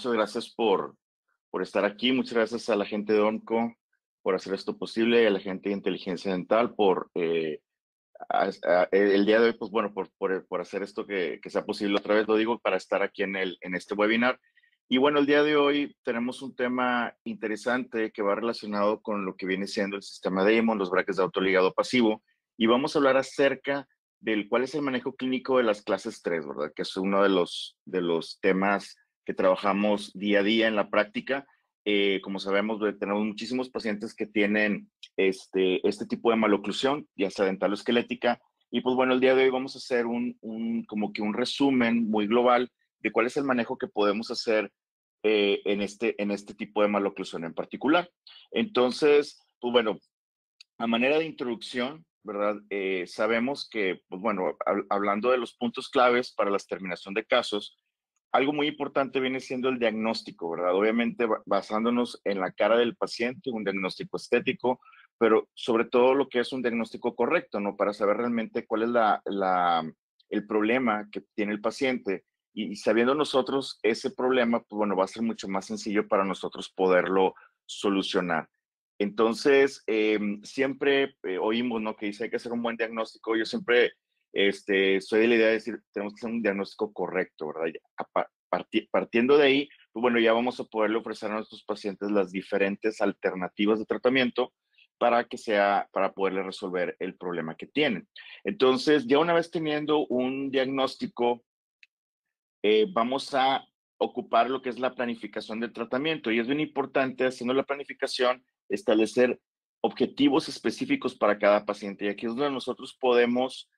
muchas gracias por estar aquí. Muchas gracias a la gente de ONCO por hacer esto posible y a la gente de Inteligencia Dental por el día de hoy, pues bueno, por hacer esto que sea posible. Otra vez lo digo para estar aquí en este webinar. Y bueno, el día de hoy tenemos un tema interesante que va relacionado con lo que viene siendo el sistema Damon, los brackets de autoligado pasivo. Y vamos a hablar acerca del cuál es el manejo clínico de las clases 3, ¿verdad? Que es uno de los temas que trabajamos día a día en la práctica. Como sabemos, tenemos muchísimos pacientes que tienen este tipo de maloclusión, ya sea dental o esquelética. Y pues bueno, el día de hoy vamos a hacer como que un resumen muy global de cuál es el manejo que podemos hacer en este tipo de maloclusión en particular. Entonces, pues bueno, a manera de introducción, ¿verdad? Sabemos que, pues bueno, hablando de los puntos claves para la terminación de casos, algo muy importante viene siendo el diagnóstico, ¿verdad? Obviamente basándonos en la cara del paciente, un diagnóstico estético, pero sobre todo lo que es un diagnóstico correcto, ¿no? Para saber realmente cuál es el problema que tiene el paciente. Y sabiendo nosotros ese problema, pues bueno, va a ser mucho más sencillo para nosotros poderlo solucionar. Entonces, siempre oímos, ¿no? Que dice hay que hacer un buen diagnóstico. Yo siempre soy de la idea de decir, tenemos que hacer un diagnóstico correcto, ¿verdad? Partiendo de ahí, pues bueno, ya vamos a poderle ofrecer a nuestros pacientes las diferentes alternativas de tratamiento para poderle resolver el problema que tienen. Entonces, ya una vez teniendo un diagnóstico, vamos a ocupar lo que es la planificación del tratamiento. Y es bien importante, haciendo la planificación, establecer objetivos específicos para cada paciente. Y aquí es donde nosotros podemos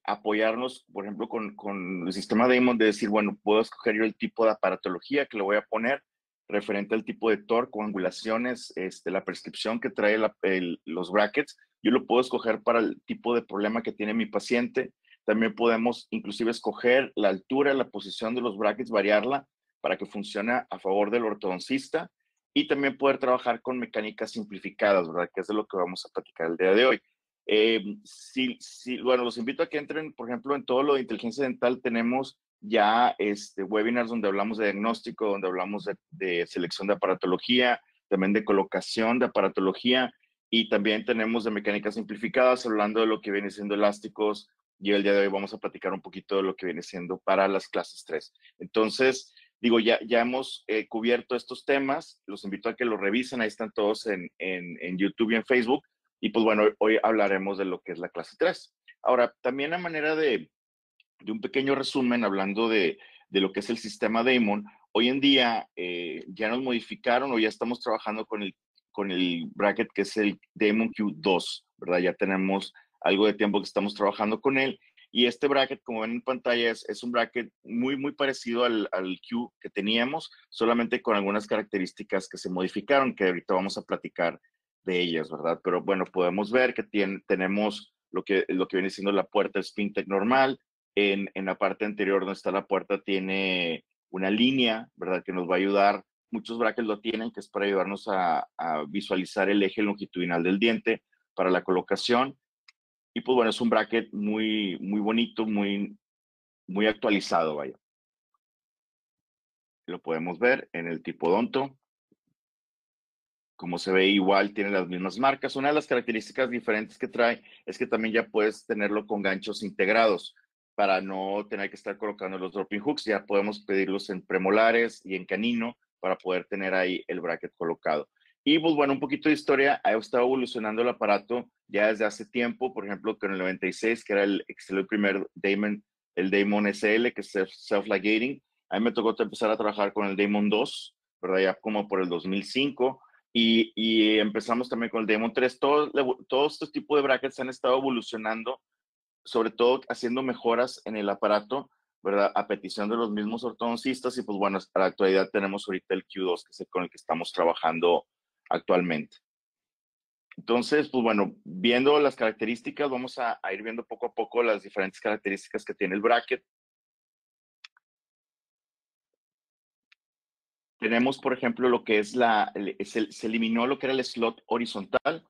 apoyarnos, por ejemplo, con el sistema Damon, de decir, bueno, puedo escoger yo el tipo de aparatología que le voy a poner referente al tipo de TOR, coagulaciones, la prescripción que trae los brackets. Yo lo puedo escoger para el tipo de problema que tiene mi paciente. También podemos inclusive escoger la altura, la posición de los brackets, variarla para que funcione a favor del ortodoncista y también poder trabajar con mecánicas simplificadas, ¿verdad? Que es de lo que vamos a platicar el día de hoy. Bueno, los invito a que entren, por ejemplo, en todo lo de inteligencia dental. Tenemos ya webinars donde hablamos de diagnóstico, donde hablamos de selección de aparatología, también de colocación de aparatología y también tenemos de mecánicas simplificadas, hablando de lo que viene siendo elásticos, y el día de hoy vamos a platicar un poquito de lo que viene siendo para las clases 3. Entonces, digo, ya hemos cubierto estos temas, los invito a que los revisen, ahí están todos en YouTube y en Facebook, y pues bueno, hoy hablaremos de lo que es la clase 3. Ahora, también a manera de un pequeño resumen, hablando de lo que es el sistema Damon, hoy en día ya nos modificaron o ya estamos trabajando con el bracket que es el Damon Q2, ¿verdad? Ya tenemos algo de tiempo que estamos trabajando con él. Y este bracket, como ven en pantalla, es un bracket muy, muy parecido al Q que teníamos, solamente con algunas características que se modificaron, que ahorita vamos a platicar de ellas, ¿verdad? Pero bueno, podemos ver que tenemos lo que viene siendo la puerta SpinTech normal. En la parte anterior donde está la puerta tiene una línea, ¿verdad? Que nos va a ayudar. Muchos brackets lo tienen, que es para ayudarnos a visualizar el eje longitudinal del diente para la colocación. Y pues bueno, es un bracket muy, muy bonito, muy, muy actualizado, vaya. Lo podemos ver en el tipo odonto. Como se ve, igual tiene las mismas marcas. Una de las características diferentes que trae es que también ya puedes tenerlo con ganchos integrados para no tener que estar colocando los dropping hooks. Ya podemos pedirlos en premolares y en canino para poder tener ahí el bracket colocado. Y pues bueno, un poquito de historia. Ha estado evolucionando el aparato ya desde hace tiempo. Por ejemplo, con el 96, que era el primer Damon, el Damon SL, que es self-ligating. A mí me tocó empezar a trabajar con el Damon 2, ¿verdad? Ya como por el 2005. Y empezamos también con el Damon 3. Todos estos tipos de brackets han estado evolucionando, sobre todo haciendo mejoras en el aparato, ¿verdad? A petición de los mismos ortodoncistas. Y pues bueno, hasta la actualidad tenemos ahorita el Q2, que es el con el que estamos trabajando actualmente. Entonces, pues bueno, viendo las características, vamos a ir viendo poco a poco las diferentes características que tiene el bracket. Tenemos, por ejemplo, lo que es se eliminó lo que era el slot horizontal.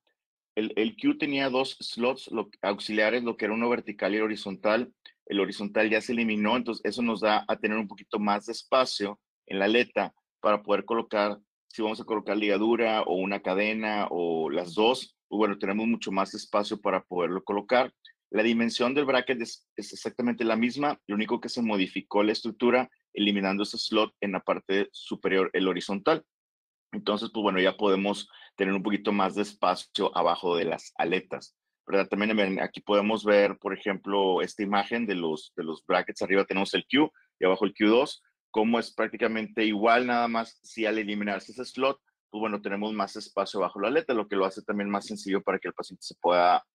El Q tenía dos slots auxiliares, lo que era uno vertical y horizontal. El horizontal ya se eliminó, entonces eso nos da a tener un poquito más de espacio en la aleta para poder colocar, si vamos a colocar ligadura o una cadena o las dos, pues bueno, tenemos mucho más espacio para poderlo colocar. La dimensión del bracket es exactamente la misma, lo único que se modificó la estructura eliminando ese slot en la parte superior, el horizontal. Entonces, pues bueno, ya podemos tener un poquito más de espacio abajo de las aletas, ¿verdad? También aquí podemos ver, por ejemplo, esta imagen de los brackets. Arriba tenemos el Q y abajo el Q2, como es prácticamente igual, nada más si al eliminarse ese slot, pues bueno, tenemos más espacio abajo de la aleta, lo que lo hace también más sencillo para que el paciente se pueda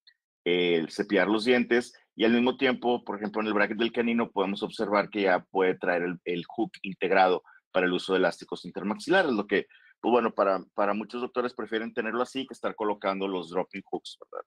cepillar los dientes. Y al mismo tiempo, por ejemplo, en el bracket del canino podemos observar que ya puede traer el hook integrado para el uso de elásticos intermaxilares, lo que, pues bueno, para muchos doctores prefieren tenerlo así que estar colocando los dropping hooks, ¿verdad?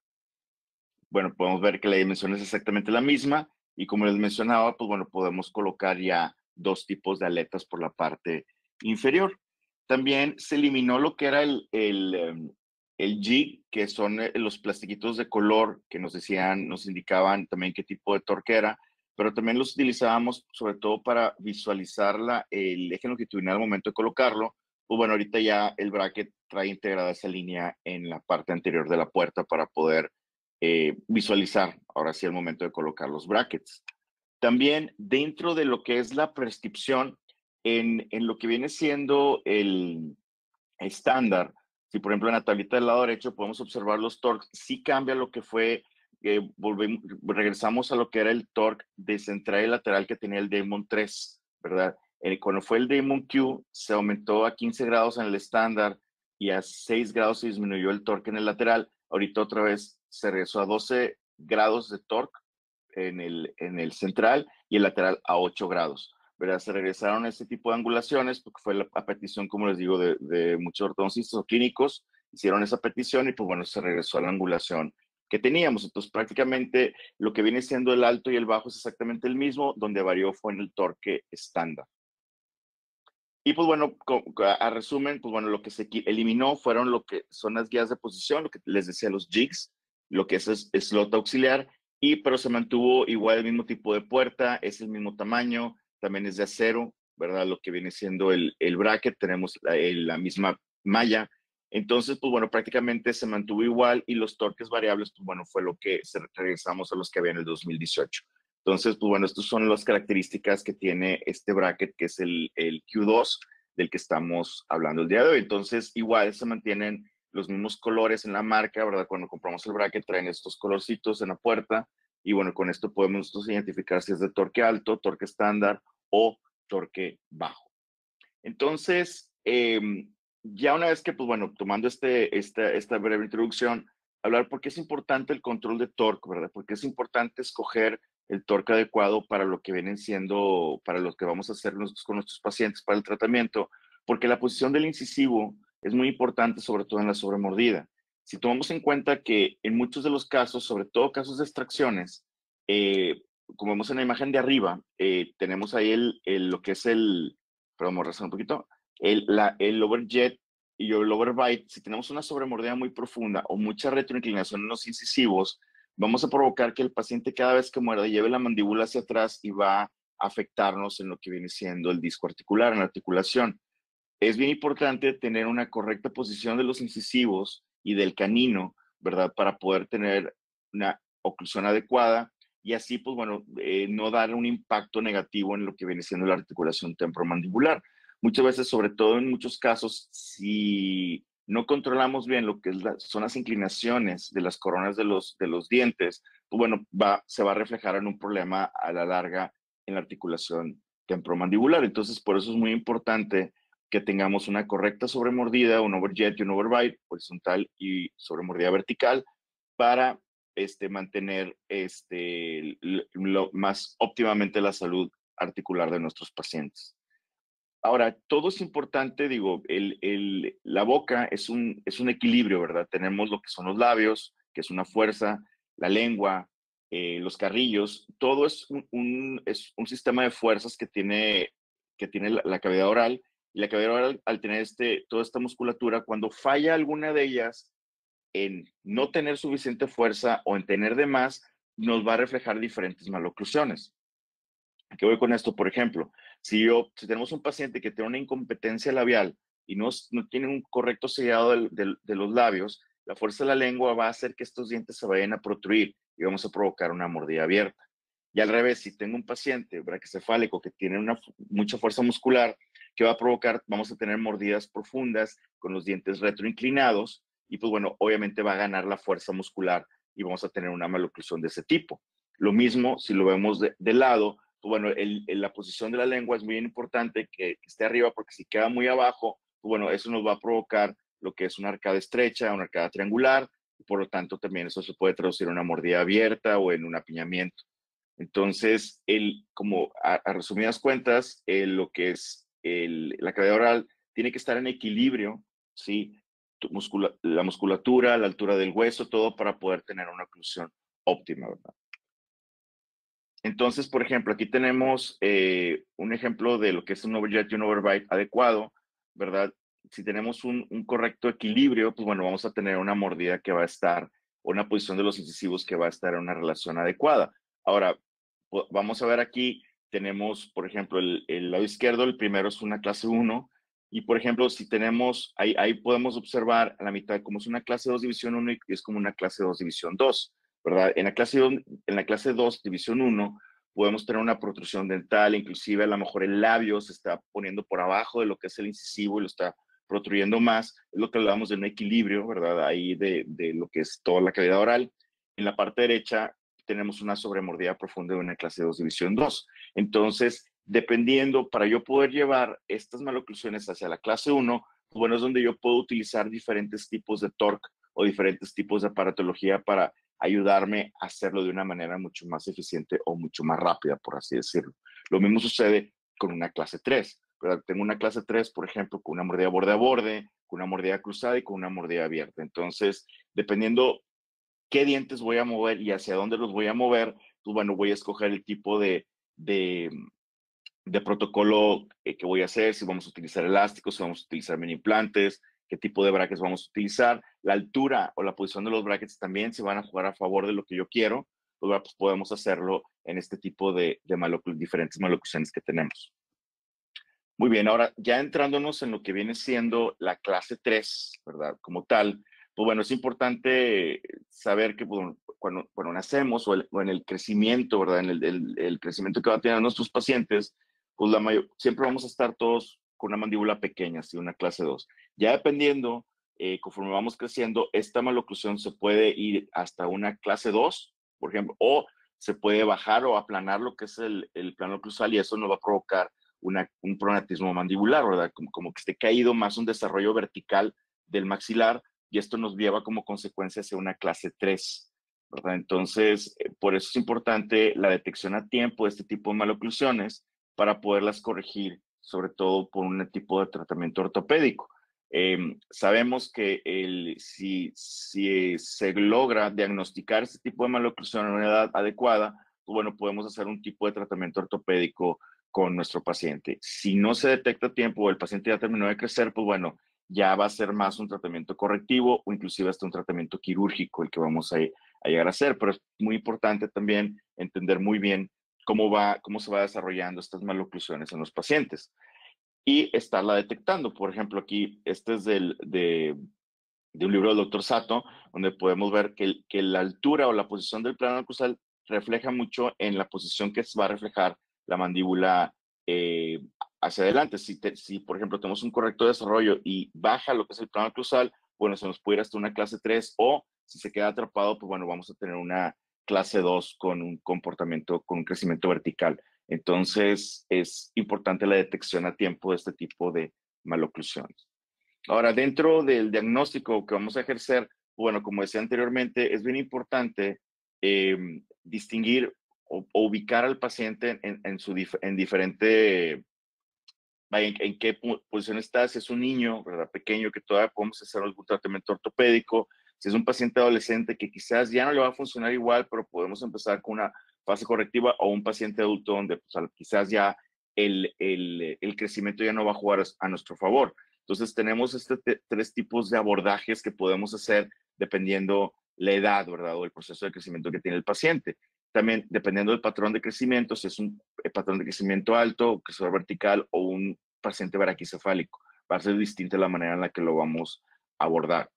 Bueno, podemos ver que la dimensión es exactamente la misma y como les mencionaba, pues bueno, podemos colocar ya dos tipos de aletas por la parte inferior. También se eliminó lo que era el jig, que son los plastiquitos de color que nos decían, nos indicaban también qué tipo de torque era, pero también los utilizábamos sobre todo para visualizar el eje longitudinal al momento de colocarlo. Pues bueno, ahorita ya el bracket trae integrada esa línea en la parte anterior de la puerta para poder visualizar ahora sí el momento de colocar los brackets. También dentro de lo que es la prescripción, en lo que viene siendo el estándar, si por ejemplo en la tablita del lado derecho podemos observar los torques, sí cambia lo que fue, regresamos a lo que era el torque de central y lateral que tenía el Demon 3, ¿verdad? Cuando fue el Demon Q, se aumentó a 15 grados en el estándar y a 6 grados se disminuyó el torque en el lateral. Ahorita otra vez se regresó a 12 grados de torque en el central y el lateral a 8 grados. ¿Verdad? Se regresaron a este tipo de angulaciones porque fue a petición, como les digo, de muchos ortodoncistas o clínicos, hicieron esa petición y pues bueno, se regresó a la angulación que teníamos. Entonces prácticamente lo que viene siendo el alto y el bajo es exactamente el mismo, donde varió fue en el torque estándar. Y pues bueno, a resumen, pues bueno, lo que se eliminó fueron lo que son las guías de posición, lo que les decía, los jigs, lo que es slot auxiliar, pero se mantuvo igual el mismo tipo de puerta, es el mismo tamaño, también es de acero, ¿verdad? Lo que viene siendo el bracket, tenemos la misma malla. Entonces, pues bueno, prácticamente se mantuvo igual y los torques variables, pues bueno, fue lo que regresamos a los que había en el 2018. Entonces, pues bueno, estas son las características que tiene este bracket, que es el Q2 del que estamos hablando el día de hoy. Entonces, igual se mantienen los mismos colores en la marca, ¿verdad? Cuando compramos el bracket traen estos colorcitos en la puerta y bueno, con esto podemos nosotros identificar si es de torque alto, torque estándar o torque bajo. Entonces, ya una vez que, pues bueno, tomando esta breve introducción, hablar por qué es importante el control de torque, ¿verdad? Porque es importante escoger el torque adecuado para lo que vienen siendo, para lo que vamos a hacer nosotros con nuestros pacientes para el tratamiento, porque la posición del incisivo es muy importante, sobre todo en la sobremordida. Si tomamos en cuenta que en muchos de los casos, sobre todo casos de extracciones, como vemos en la imagen de arriba, tenemos ahí lo que es pero vamos a rezar un poquito, el overjet y el overbite. Si tenemos una sobremordida muy profunda o mucha retroinclinación en los incisivos, vamos a provocar que el paciente cada vez que muerde lleve la mandíbula hacia atrás y va a afectarnos en lo que viene siendo el disco articular, en la articulación. Es bien importante tener una correcta posición de los incisivos y del canino, ¿verdad? Para poder tener una oclusión adecuada y así, pues bueno, no dar un impacto negativo en lo que viene siendo la articulación temporomandibular. Muchas veces, sobre todo en muchos casos, si no controlamos bien lo que son las inclinaciones de las coronas de los dientes, pues bueno, se va a reflejar en un problema a la larga en la articulación temporomandibular. Entonces, por eso es muy importante que tengamos una correcta sobremordida, un overjet y un overbite horizontal y sobremordida vertical para mantener lo más óptimamente la salud articular de nuestros pacientes. Ahora, todo es importante, digo, la boca es un equilibrio, ¿verdad? Tenemos lo que son los labios, que es una fuerza, la lengua, los carrillos, todo es un sistema de fuerzas que tiene la cavidad oral, y la cavidad oral, al tener toda esta musculatura, cuando falla alguna de ellas en no tener suficiente fuerza o en tener de más, nos va a reflejar diferentes maloclusiones. ¿Qué voy con esto? Por ejemplo, si tenemos un paciente que tiene una incompetencia labial y no tiene un correcto sellado de los labios, la fuerza de la lengua va a hacer que estos dientes se vayan a protruir y vamos a provocar una mordida abierta. Y al revés, si tengo un paciente braquicefálico que tiene mucha fuerza muscular, que va a provocar, vamos a tener mordidas profundas con los dientes retroinclinados y pues bueno, obviamente va a ganar la fuerza muscular y vamos a tener una maloclusión de ese tipo. Lo mismo si lo vemos de lado, pues bueno, la posición de la lengua es muy importante que esté arriba porque si queda muy abajo, pues bueno, eso nos va a provocar lo que es una arcada estrecha, una arcada triangular, y por lo tanto también eso se puede traducir en una mordida abierta o en un apiñamiento. Entonces, como a resumidas cuentas, lo que es la cavidad oral tiene que estar en equilibrio, ¿sí? La musculatura, la altura del hueso, todo para poder tener una oclusión óptima, ¿verdad? Entonces, por ejemplo, aquí tenemos un ejemplo de lo que es un overjet y un overbite adecuado, ¿verdad? Si tenemos un correcto equilibrio, pues bueno, vamos a tener una mordida que va a estar, o una posición de los incisivos que va a estar en una relación adecuada. Ahora, vamos a ver aquí, tenemos, por ejemplo, el lado izquierdo, el primero es una clase uno y por ejemplo, si tenemos, ahí podemos observar a la mitad como es una clase 2 división uno y es como una clase 2 división 2, ¿verdad? En la clase 2 división uno podemos tener una protrusión dental, inclusive a lo mejor el labio se está poniendo por abajo de lo que es el incisivo y lo está protruyendo más, es lo que hablamos de un equilibrio, ¿verdad? Ahí de lo que es toda la cavidad oral. En la parte derecha tenemos una sobremordida profunda de una clase 2 división 2. Entonces, dependiendo, para yo poder llevar estas maloclusiones hacia la clase 1, pues bueno, es donde yo puedo utilizar diferentes tipos de torque o diferentes tipos de aparatología para ayudarme a hacerlo de una manera mucho más eficiente o mucho más rápida, por así decirlo. Lo mismo sucede con una clase 3, ¿verdad? Tengo una clase 3, por ejemplo, con una mordida borde a borde, con una mordida cruzada y con una mordida abierta. Entonces, dependiendo qué dientes voy a mover y hacia dónde los voy a mover, pues bueno, voy a escoger el tipo de, de protocolo que voy a hacer, si vamos a utilizar elásticos, si vamos a utilizar mini implantes, qué tipo de brackets vamos a utilizar. La altura o la posición de los brackets también se van a jugar a favor de lo que yo quiero, pues podemos hacerlo en este tipo de diferentes maloclusiones que tenemos. Muy bien, ahora ya entrándonos en lo que viene siendo la clase 3, ¿verdad? Como tal, pues bueno, es importante saber que bueno, cuando nacemos o en el crecimiento, ¿verdad? En el crecimiento que va a tener nuestros pacientes, pues siempre vamos a estar todos con una mandíbula pequeña, ¿sí? Una clase 2. Ya dependiendo, conforme vamos creciendo, esta maloclusión se puede ir hasta una clase 2, por ejemplo, o se puede bajar o aplanar lo que es el plano oclusal y eso nos va a provocar un pronatismo mandibular, ¿verdad? Como que esté caído más un desarrollo vertical del maxilar y esto nos lleva como consecuencia hacia una clase 3, ¿verdad? Entonces, por eso es importante la detección a tiempo de este tipo de maloclusiones para poderlas corregir, sobre todo por un tipo de tratamiento ortopédico. Sabemos que si se logra diagnosticar este tipo de maloclusión en una edad adecuada, pues bueno, podemos hacer un tipo de tratamiento ortopédico con nuestro paciente. Si no se detecta a tiempo o el paciente ya terminó de crecer, pues bueno, ya va a ser más un tratamiento correctivo o inclusive hasta un tratamiento quirúrgico el que vamos a llegar a hacer. Pero es muy importante también entender muy bien cómo se va desarrollando estas maloclusiones en los pacientes y estarla detectando. Por ejemplo, aquí este es de un libro del doctor Sato, donde podemos ver que la altura o la posición del plano oclusal refleja mucho en la posición que se va a reflejar la mandíbula eh, hacia adelante. Si, por ejemplo, tenemos un correcto desarrollo y baja lo que es el plano oclusal, bueno, se nos puede ir hasta una clase 3 o si se queda atrapado, pues bueno, vamos a tener una clase 2 con un comportamiento, con un crecimiento vertical. Entonces, es importante la detección a tiempo de este tipo de maloclusiones. Ahora, dentro del diagnóstico que vamos a ejercer, bueno, como decía anteriormente, es bien importante eh, distinguir o ubicar al paciente en diferente, en qué posición está, si es un niño, ¿verdad? Pequeño, que todavía podemos hacer algún tratamiento ortopédico, si es un paciente adolescente que quizás ya no le va a funcionar igual, pero podemos empezar con una fase correctiva, o un paciente adulto donde pues, quizás ya el crecimiento ya no va a jugar a nuestro favor. Entonces tenemos tres tipos de abordajes que podemos hacer dependiendo la edad, ¿verdad? O el proceso de crecimiento que tiene el paciente. También, dependiendo del patrón de crecimiento, si es un patrón de crecimiento alto, crecimiento vertical o un paciente braquicefálico, va a ser distinta la manera en la que lo vamos a abordar.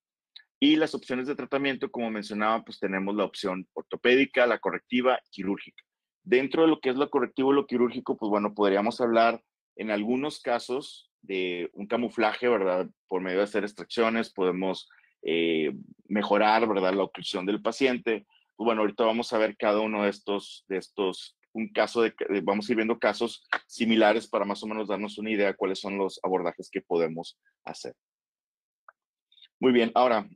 Y las opciones de tratamiento, como mencionaba, pues tenemos la opción ortopédica, la correctiva, quirúrgica. Dentro de lo que es lo correctivo y lo quirúrgico, pues bueno, podríamos hablar en algunos casos de un camuflaje, ¿verdad? Por medio de hacer extracciones, podemos mejorar, ¿verdad? La oclusión del paciente. Pues bueno, ahorita vamos a ver cada uno de estos, un caso vamos a ir viendo casos similares para más o menos darnos una idea de cuáles son los abordajes que podemos hacer. Muy bien, ahora,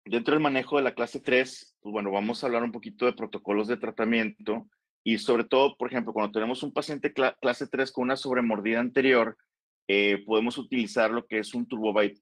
dentro del manejo de la clase 3, pues bueno, vamos a hablar un poquito de protocolos de tratamiento y sobre todo, por ejemplo, cuando tenemos un paciente clase 3 con una sobremordida anterior, podemos utilizar lo que es un turbobite.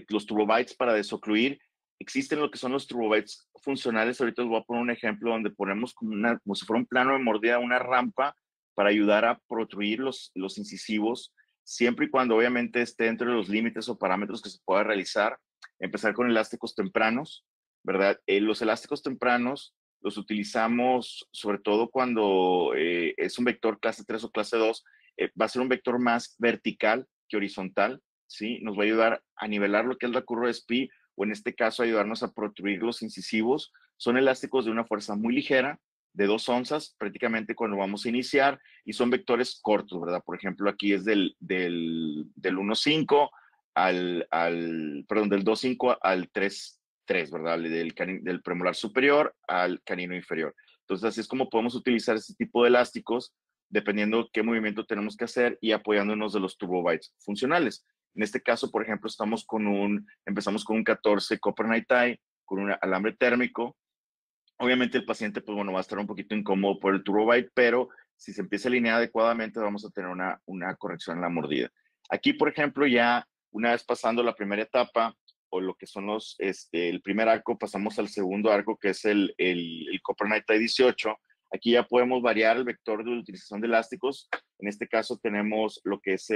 Los turbobites para desocluir, existen lo que son los turbobites funcionales. Ahorita les voy a poner un ejemplo donde ponemos como si fuera un plano de mordida, una rampa para ayudar a protruir los incisivos, siempre y cuando obviamente esté dentro de los límites o parámetros que se pueda realizar. Empezar con elásticos tempranos, ¿verdad? Los elásticos tempranos los utilizamos sobre todo cuando es un vector clase 3 o clase 2, va a ser un vector más vertical que horizontal, ¿sí? Nos va a ayudar a nivelar lo que es la curva de SPI, o en este caso ayudarnos a protruir los incisivos. Son elásticos de una fuerza muy ligera, de 2 onzas, prácticamente cuando vamos a iniciar, y son vectores cortos, ¿verdad? Por ejemplo, aquí es del 1.5 perdón, del 2.5 al 3.3, ¿verdad? Del premolar superior al canino inferior. Entonces, así es como podemos utilizar este tipo de elásticos, dependiendo qué movimiento tenemos que hacer y apoyándonos de los turbobites funcionales. En este caso, por ejemplo, empezamos con un 14 copper night tie, con un alambre térmico. Obviamente el paciente, pues bueno, va a estar un poquito incómodo por el turbobite, pero si se empieza a alinear adecuadamente, vamos a tener una corrección en la mordida. Aquí, por ejemplo, ya una vez pasando la primera etapa, o lo que son el primer arco, pasamos al segundo arco, que es el Copper Night Tie 18. Aquí ya podemos variar el vector de utilización de elásticos. En este caso tenemos lo que es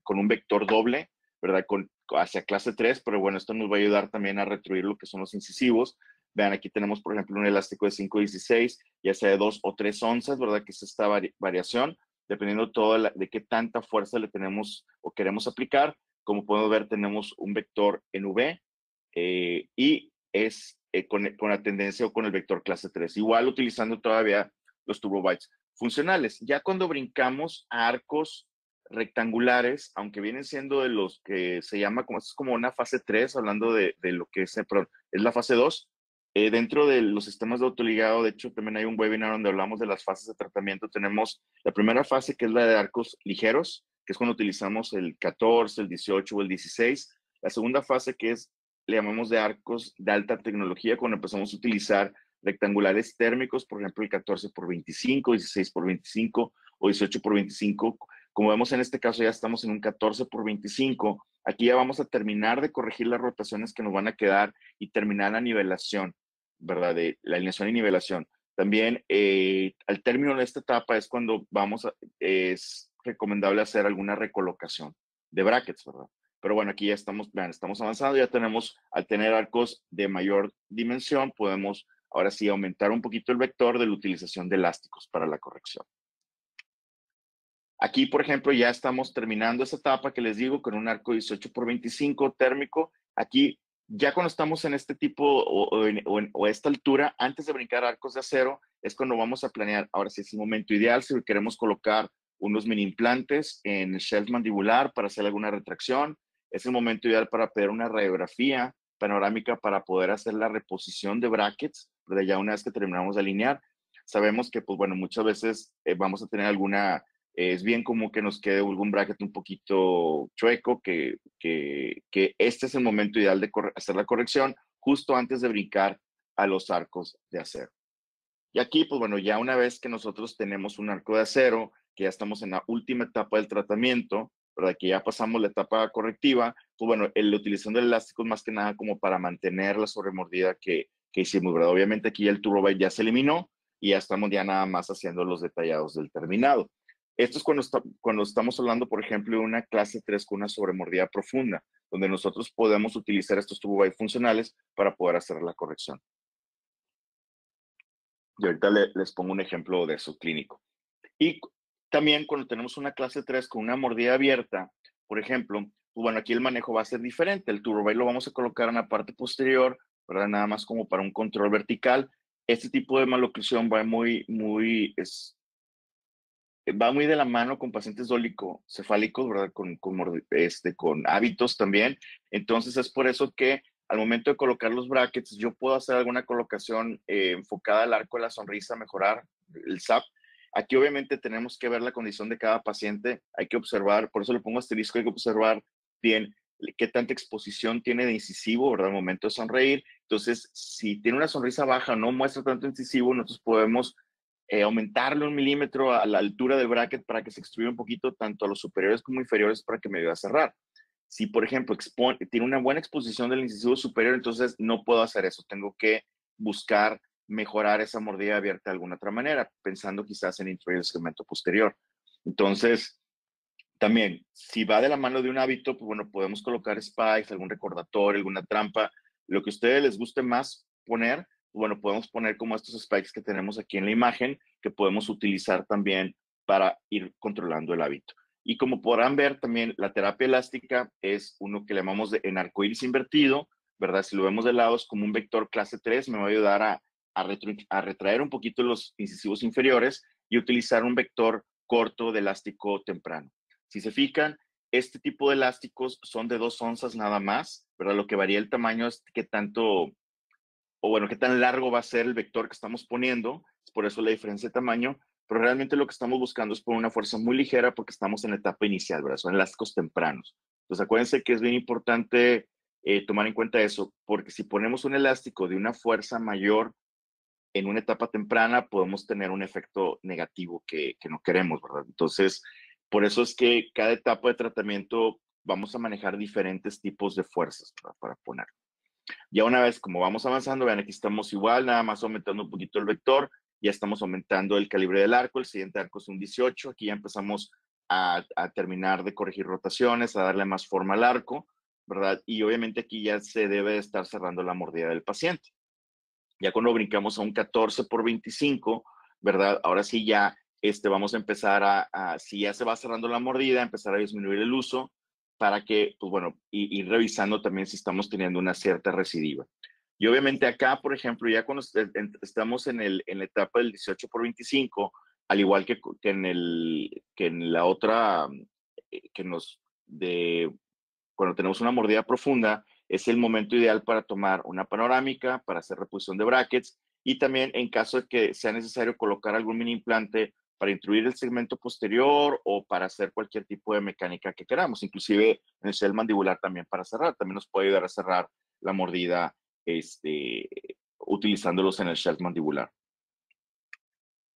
con un vector doble, ¿verdad? Hacia clase 3, pero bueno, esto nos va a ayudar también a retruir lo que son los incisivos. Vean, aquí tenemos, por ejemplo, un elástico de 5.16, ya sea de 2 o 3 onzas, ¿verdad? Que es esta variación, dependiendo de qué tanta fuerza le tenemos o queremos aplicar. Como podemos ver, tenemos un vector en V y es con la tendencia o con el vector clase 3. Igual utilizando todavía los turbobites funcionales. Ya cuando brincamos a arcos rectangulares, aunque vienen siendo de los que se llama es como una fase 3, hablando de lo que es la fase 2. Dentro de los sistemas de autoligado, de hecho, también hay un webinar donde hablamos de las fases de tratamiento. Tenemos la primera fase, que es la de arcos ligeros, que es cuando utilizamos el 14, el 18 o el 16. La segunda fase, le llamamos de arcos de alta tecnología, cuando empezamos a utilizar rectangulares térmicos, por ejemplo, el 14 por 25, 16 por 25 o 18 por 25. Como vemos en este caso, ya estamos en un 14 por 25. Aquí ya vamos a terminar de corregir las rotaciones que nos van a quedar y terminar la nivelación, ¿verdad? De la alineación y nivelación. También al término de esta etapa es cuando es recomendable hacer alguna recolocación de brackets, ¿verdad? Pero bueno, aquí ya estamos avanzando, ya tenemos, al tener arcos de mayor dimensión, podemos ahora sí aumentar un poquito el vector de la utilización de elásticos para la corrección. Aquí, por ejemplo, ya estamos terminando esa etapa que les digo con un arco 18 por 25 térmico. Aquí, ya cuando estamos en este tipo o esta altura, antes de brincar arcos de acero, es cuando vamos a planear. Ahora sí es el momento ideal si queremos colocar unos mini implantes en el shelf mandibular para hacer alguna retracción. Es el momento ideal para pedir una radiografía panorámica para poder hacer la reposición de brackets, ¿verdad? Ya una vez que terminamos de alinear. Sabemos que, pues bueno, muchas veces vamos a tener es bien común que nos quede algún bracket un poquito chueco, que este es el momento ideal de hacer la corrección justo antes de brincar a los arcos de acero. Y aquí, pues bueno, ya una vez que nosotros tenemos un arco de acero, que ya estamos en la última etapa del tratamiento, ¿verdad? Que ya pasamos la etapa correctiva, pues bueno, la utilización del elástico es más que nada como para mantener la sobremordida que hicimos, ¿verdad? Obviamente aquí el turbobite ya se eliminó y ya estamos ya nada más haciendo los detallados del terminado. Esto es cuando estamos hablando, por ejemplo, de una clase 3 con una sobremordida profunda, donde nosotros podemos utilizar estos turbobites funcionales para poder hacer la corrección. Y ahorita les pongo un ejemplo de eso clínico. Y también cuando tenemos una clase 3 con una mordida abierta, por ejemplo, pues bueno, aquí el manejo va a ser diferente. El turbay lo vamos a colocar en la parte posterior, ¿verdad? Nada más como para un control vertical. Este tipo de maloclusión va muy de la mano con pacientes dólico-cefálicos, ¿verdad? Con hábitos también. Entonces es por eso que al momento de colocar los brackets, yo puedo hacer alguna colocación enfocada al arco de la sonrisa, mejorar el SAP. Aquí obviamente tenemos que ver la condición de cada paciente, hay que observar, por eso le pongo asterisco, hay que observar bien qué tanta exposición tiene de incisivo, ¿verdad? Al momento de sonreír. Entonces, si tiene una sonrisa baja, no muestra tanto incisivo, nosotros podemos aumentarle 1 milímetro a la altura del bracket para que se extruya un poquito tanto a los superiores como inferiores para que me ayude a cerrar. Si, por ejemplo, tiene una buena exposición del incisivo superior, entonces no puedo hacer eso. Tengo que buscar mejorar esa mordida abierta de alguna otra manera, pensando quizás en introducir el segmento posterior. Entonces, también, si va de la mano de un hábito, pues bueno, podemos colocar spikes, algún recordatorio, alguna trampa, lo que a ustedes les guste más poner, pues bueno, podemos poner como estos spikes que tenemos aquí en la imagen, que podemos utilizar también para ir controlando el hábito. Y como podrán ver, también la terapia elástica es uno que le llamamos en arcoíris invertido, ¿verdad? Si lo vemos de lado, es como un vector clase 3, me va a ayudar a retraer un poquito los incisivos inferiores y utilizar un vector corto de elástico temprano. Si se fijan, este tipo de elásticos son de 2 onzas nada más, ¿verdad? Lo que varía el tamaño es qué tanto, o bueno, qué tan largo va a ser el vector que estamos poniendo, por eso la diferencia de tamaño, pero realmente lo que estamos buscando es poner una fuerza muy ligera porque estamos en la etapa inicial, ¿verdad? Son elásticos tempranos. Entonces acuérdense que es bien importante tomar en cuenta eso, porque si ponemos un elástico de una fuerza mayor en una etapa temprana, podemos tener un efecto negativo que no queremos, ¿verdad? Entonces, por eso es que cada etapa de tratamiento vamos a manejar diferentes tipos de fuerzas para poner. Ya una vez como vamos avanzando, vean, aquí estamos igual, nada más aumentando un poquito el vector, ya estamos aumentando el calibre del arco, el siguiente arco es un 18, aquí ya empezamos a terminar de corregir rotaciones, a darle más forma al arco, ¿verdad? Y obviamente aquí ya se debe de estar cerrando la mordida del paciente. Ya cuando brincamos a un 14 por 25, ¿verdad? Ahora sí ya vamos a empezar si ya se va cerrando la mordida, empezar a disminuir el uso para que, pues bueno, ir revisando también si estamos teniendo una cierta recidiva. Y obviamente acá, por ejemplo, ya cuando estamos en la etapa del 18 por 25, al igual que en la otra, que nos, de cuando tenemos una mordida profunda, es el momento ideal para tomar una panorámica, para hacer reposición de brackets y también en caso de que sea necesario colocar algún mini implante para introducir el segmento posterior o para hacer cualquier tipo de mecánica que queramos, inclusive en el shell mandibular también para cerrar, también nos puede ayudar a cerrar la mordida utilizándolos en el shell mandibular.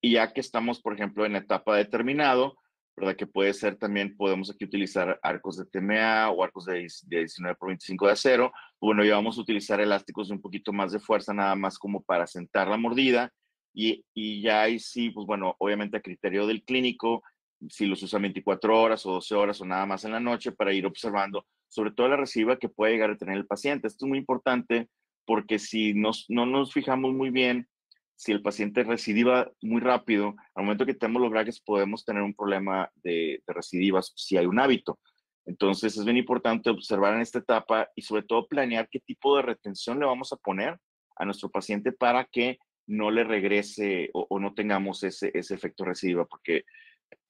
Y ya que estamos, por ejemplo, en la etapa de terminado, ¿verdad? Que puede ser también, podemos aquí utilizar arcos de TMA o arcos de 19 por 25 de acero. Bueno, ya vamos a utilizar elásticos de un poquito más de fuerza, nada más como para sentar la mordida. Y ya ahí sí, pues bueno, obviamente a criterio del clínico, si los usa 24 horas o 12 horas o nada más en la noche para ir observando, sobre todo la recidiva que puede llegar a tener el paciente. Esto es muy importante porque si no nos fijamos muy bien, si el paciente recidiva muy rápido, al momento que tenemos los brackets podemos tener un problema de recidivas si hay un hábito. Entonces es bien importante observar en esta etapa y sobre todo planear qué tipo de retención le vamos a poner a nuestro paciente para que no le regrese o no tengamos ese efecto recidiva, porque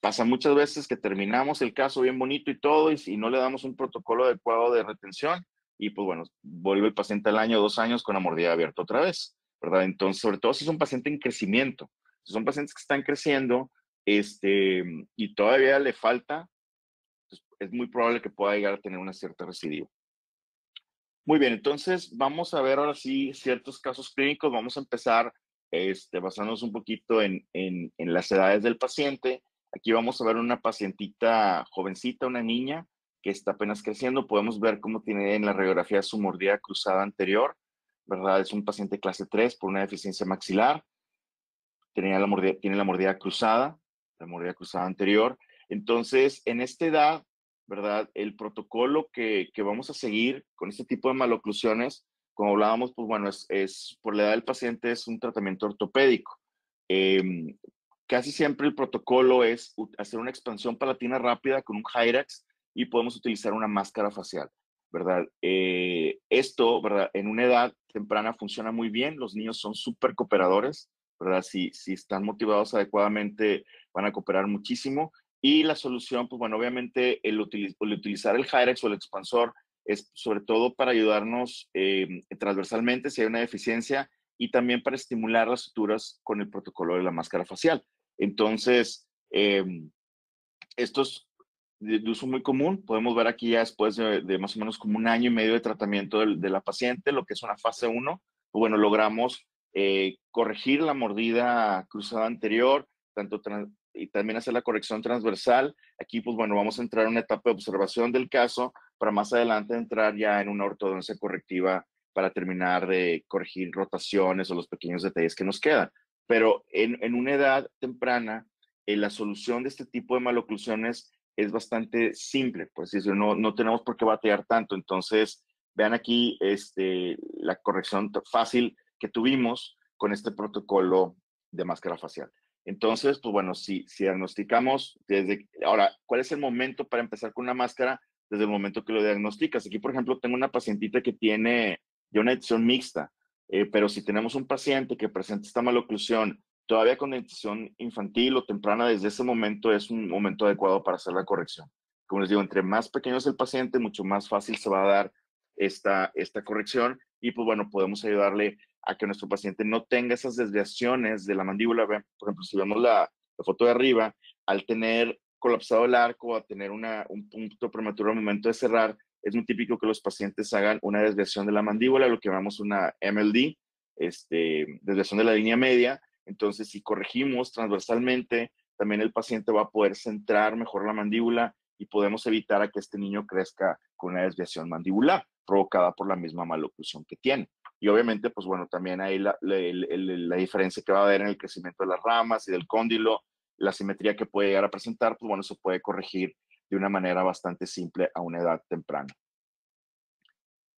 pasa muchas veces que terminamos el caso bien bonito y todo y no le damos un protocolo adecuado de retención y pues bueno, vuelve el paciente al año, 2 años con la mordida abierta otra vez, ¿verdad? Entonces, sobre todo si es un paciente en crecimiento, si son pacientes que están creciendo y todavía le falta, pues es muy probable que pueda llegar a tener una cierta recidiva. Muy bien, entonces vamos a ver ahora sí ciertos casos clínicos. Vamos a empezar basándonos un poquito en las edades del paciente. Aquí vamos a ver una pacientita jovencita, una niña que está apenas creciendo. Podemos ver cómo tiene en la radiografía su mordida cruzada anterior, ¿verdad? Es un paciente clase 3 por una deficiencia maxilar. Tiene la mordida cruzada anterior. Entonces, en esta edad, ¿verdad? El protocolo que vamos a seguir con este tipo de maloclusiones, como hablábamos, pues bueno, por la edad del paciente es un tratamiento ortopédico, Em, Casi siempre el protocolo es hacer una expansión palatina rápida con un Hyrax y podemos utilizar una máscara facial, ¿verdad? Esto, ¿verdad? En una edad temprana funciona muy bien, los niños son súper cooperadores, ¿verdad? Si están motivados adecuadamente, van a cooperar muchísimo. Y la solución, pues bueno, obviamente el utilizar el Hyrax o el expansor es sobre todo para ayudarnos transversalmente si hay una deficiencia y también para estimular las suturas con el protocolo de la máscara facial. Entonces, esto es de uso muy común. Podemos ver aquí ya después de más o menos como un año y medio de tratamiento de la paciente, lo que es una fase 1, pues bueno, logramos corregir la mordida cruzada anterior, y también hacer la corrección transversal. Aquí, pues bueno, vamos a entrar en una etapa de observación del caso para más adelante entrar ya en una ortodoncia correctiva para terminar de corregir rotaciones o los pequeños detalles que nos quedan. Pero en una edad temprana, la solución de este tipo de maloclusiones es bastante simple, pues no tenemos por qué batallar tanto. Entonces, vean aquí la corrección fácil que tuvimos con este protocolo de máscara facial. Entonces, pues bueno, si diagnosticamos desde ahora, ¿cuál es el momento para empezar con una máscara? Desde el momento que lo diagnosticas. Aquí, por ejemplo, tengo una pacientita que tiene ya una dentición mixta, pero si tenemos un paciente que presenta esta maloclusión todavía con dentición infantil o temprana, desde ese momento es un momento adecuado para hacer la corrección. Como les digo, entre más pequeño es el paciente, mucho más fácil se va a dar esta corrección y pues bueno, podemos ayudarle a que nuestro paciente no tenga esas desviaciones de la mandíbula. Por ejemplo, si vemos la foto de arriba, al tener colapsado el arco, a tener un punto prematuro al momento de cerrar, es muy típico que los pacientes hagan una desviación de la mandíbula, lo que llamamos una MLD, desviación de la línea media. Entonces, si corregimos transversalmente, también el paciente va a poder centrar mejor la mandíbula y podemos evitar a que este niño crezca con una desviación mandibular provocada por la misma maloclusión que tiene. Y obviamente, pues bueno, también hay la diferencia que va a haber en el crecimiento de las ramas y del cóndilo, la simetría que puede llegar a presentar, pues bueno, se puede corregir de una manera bastante simple a una edad temprana.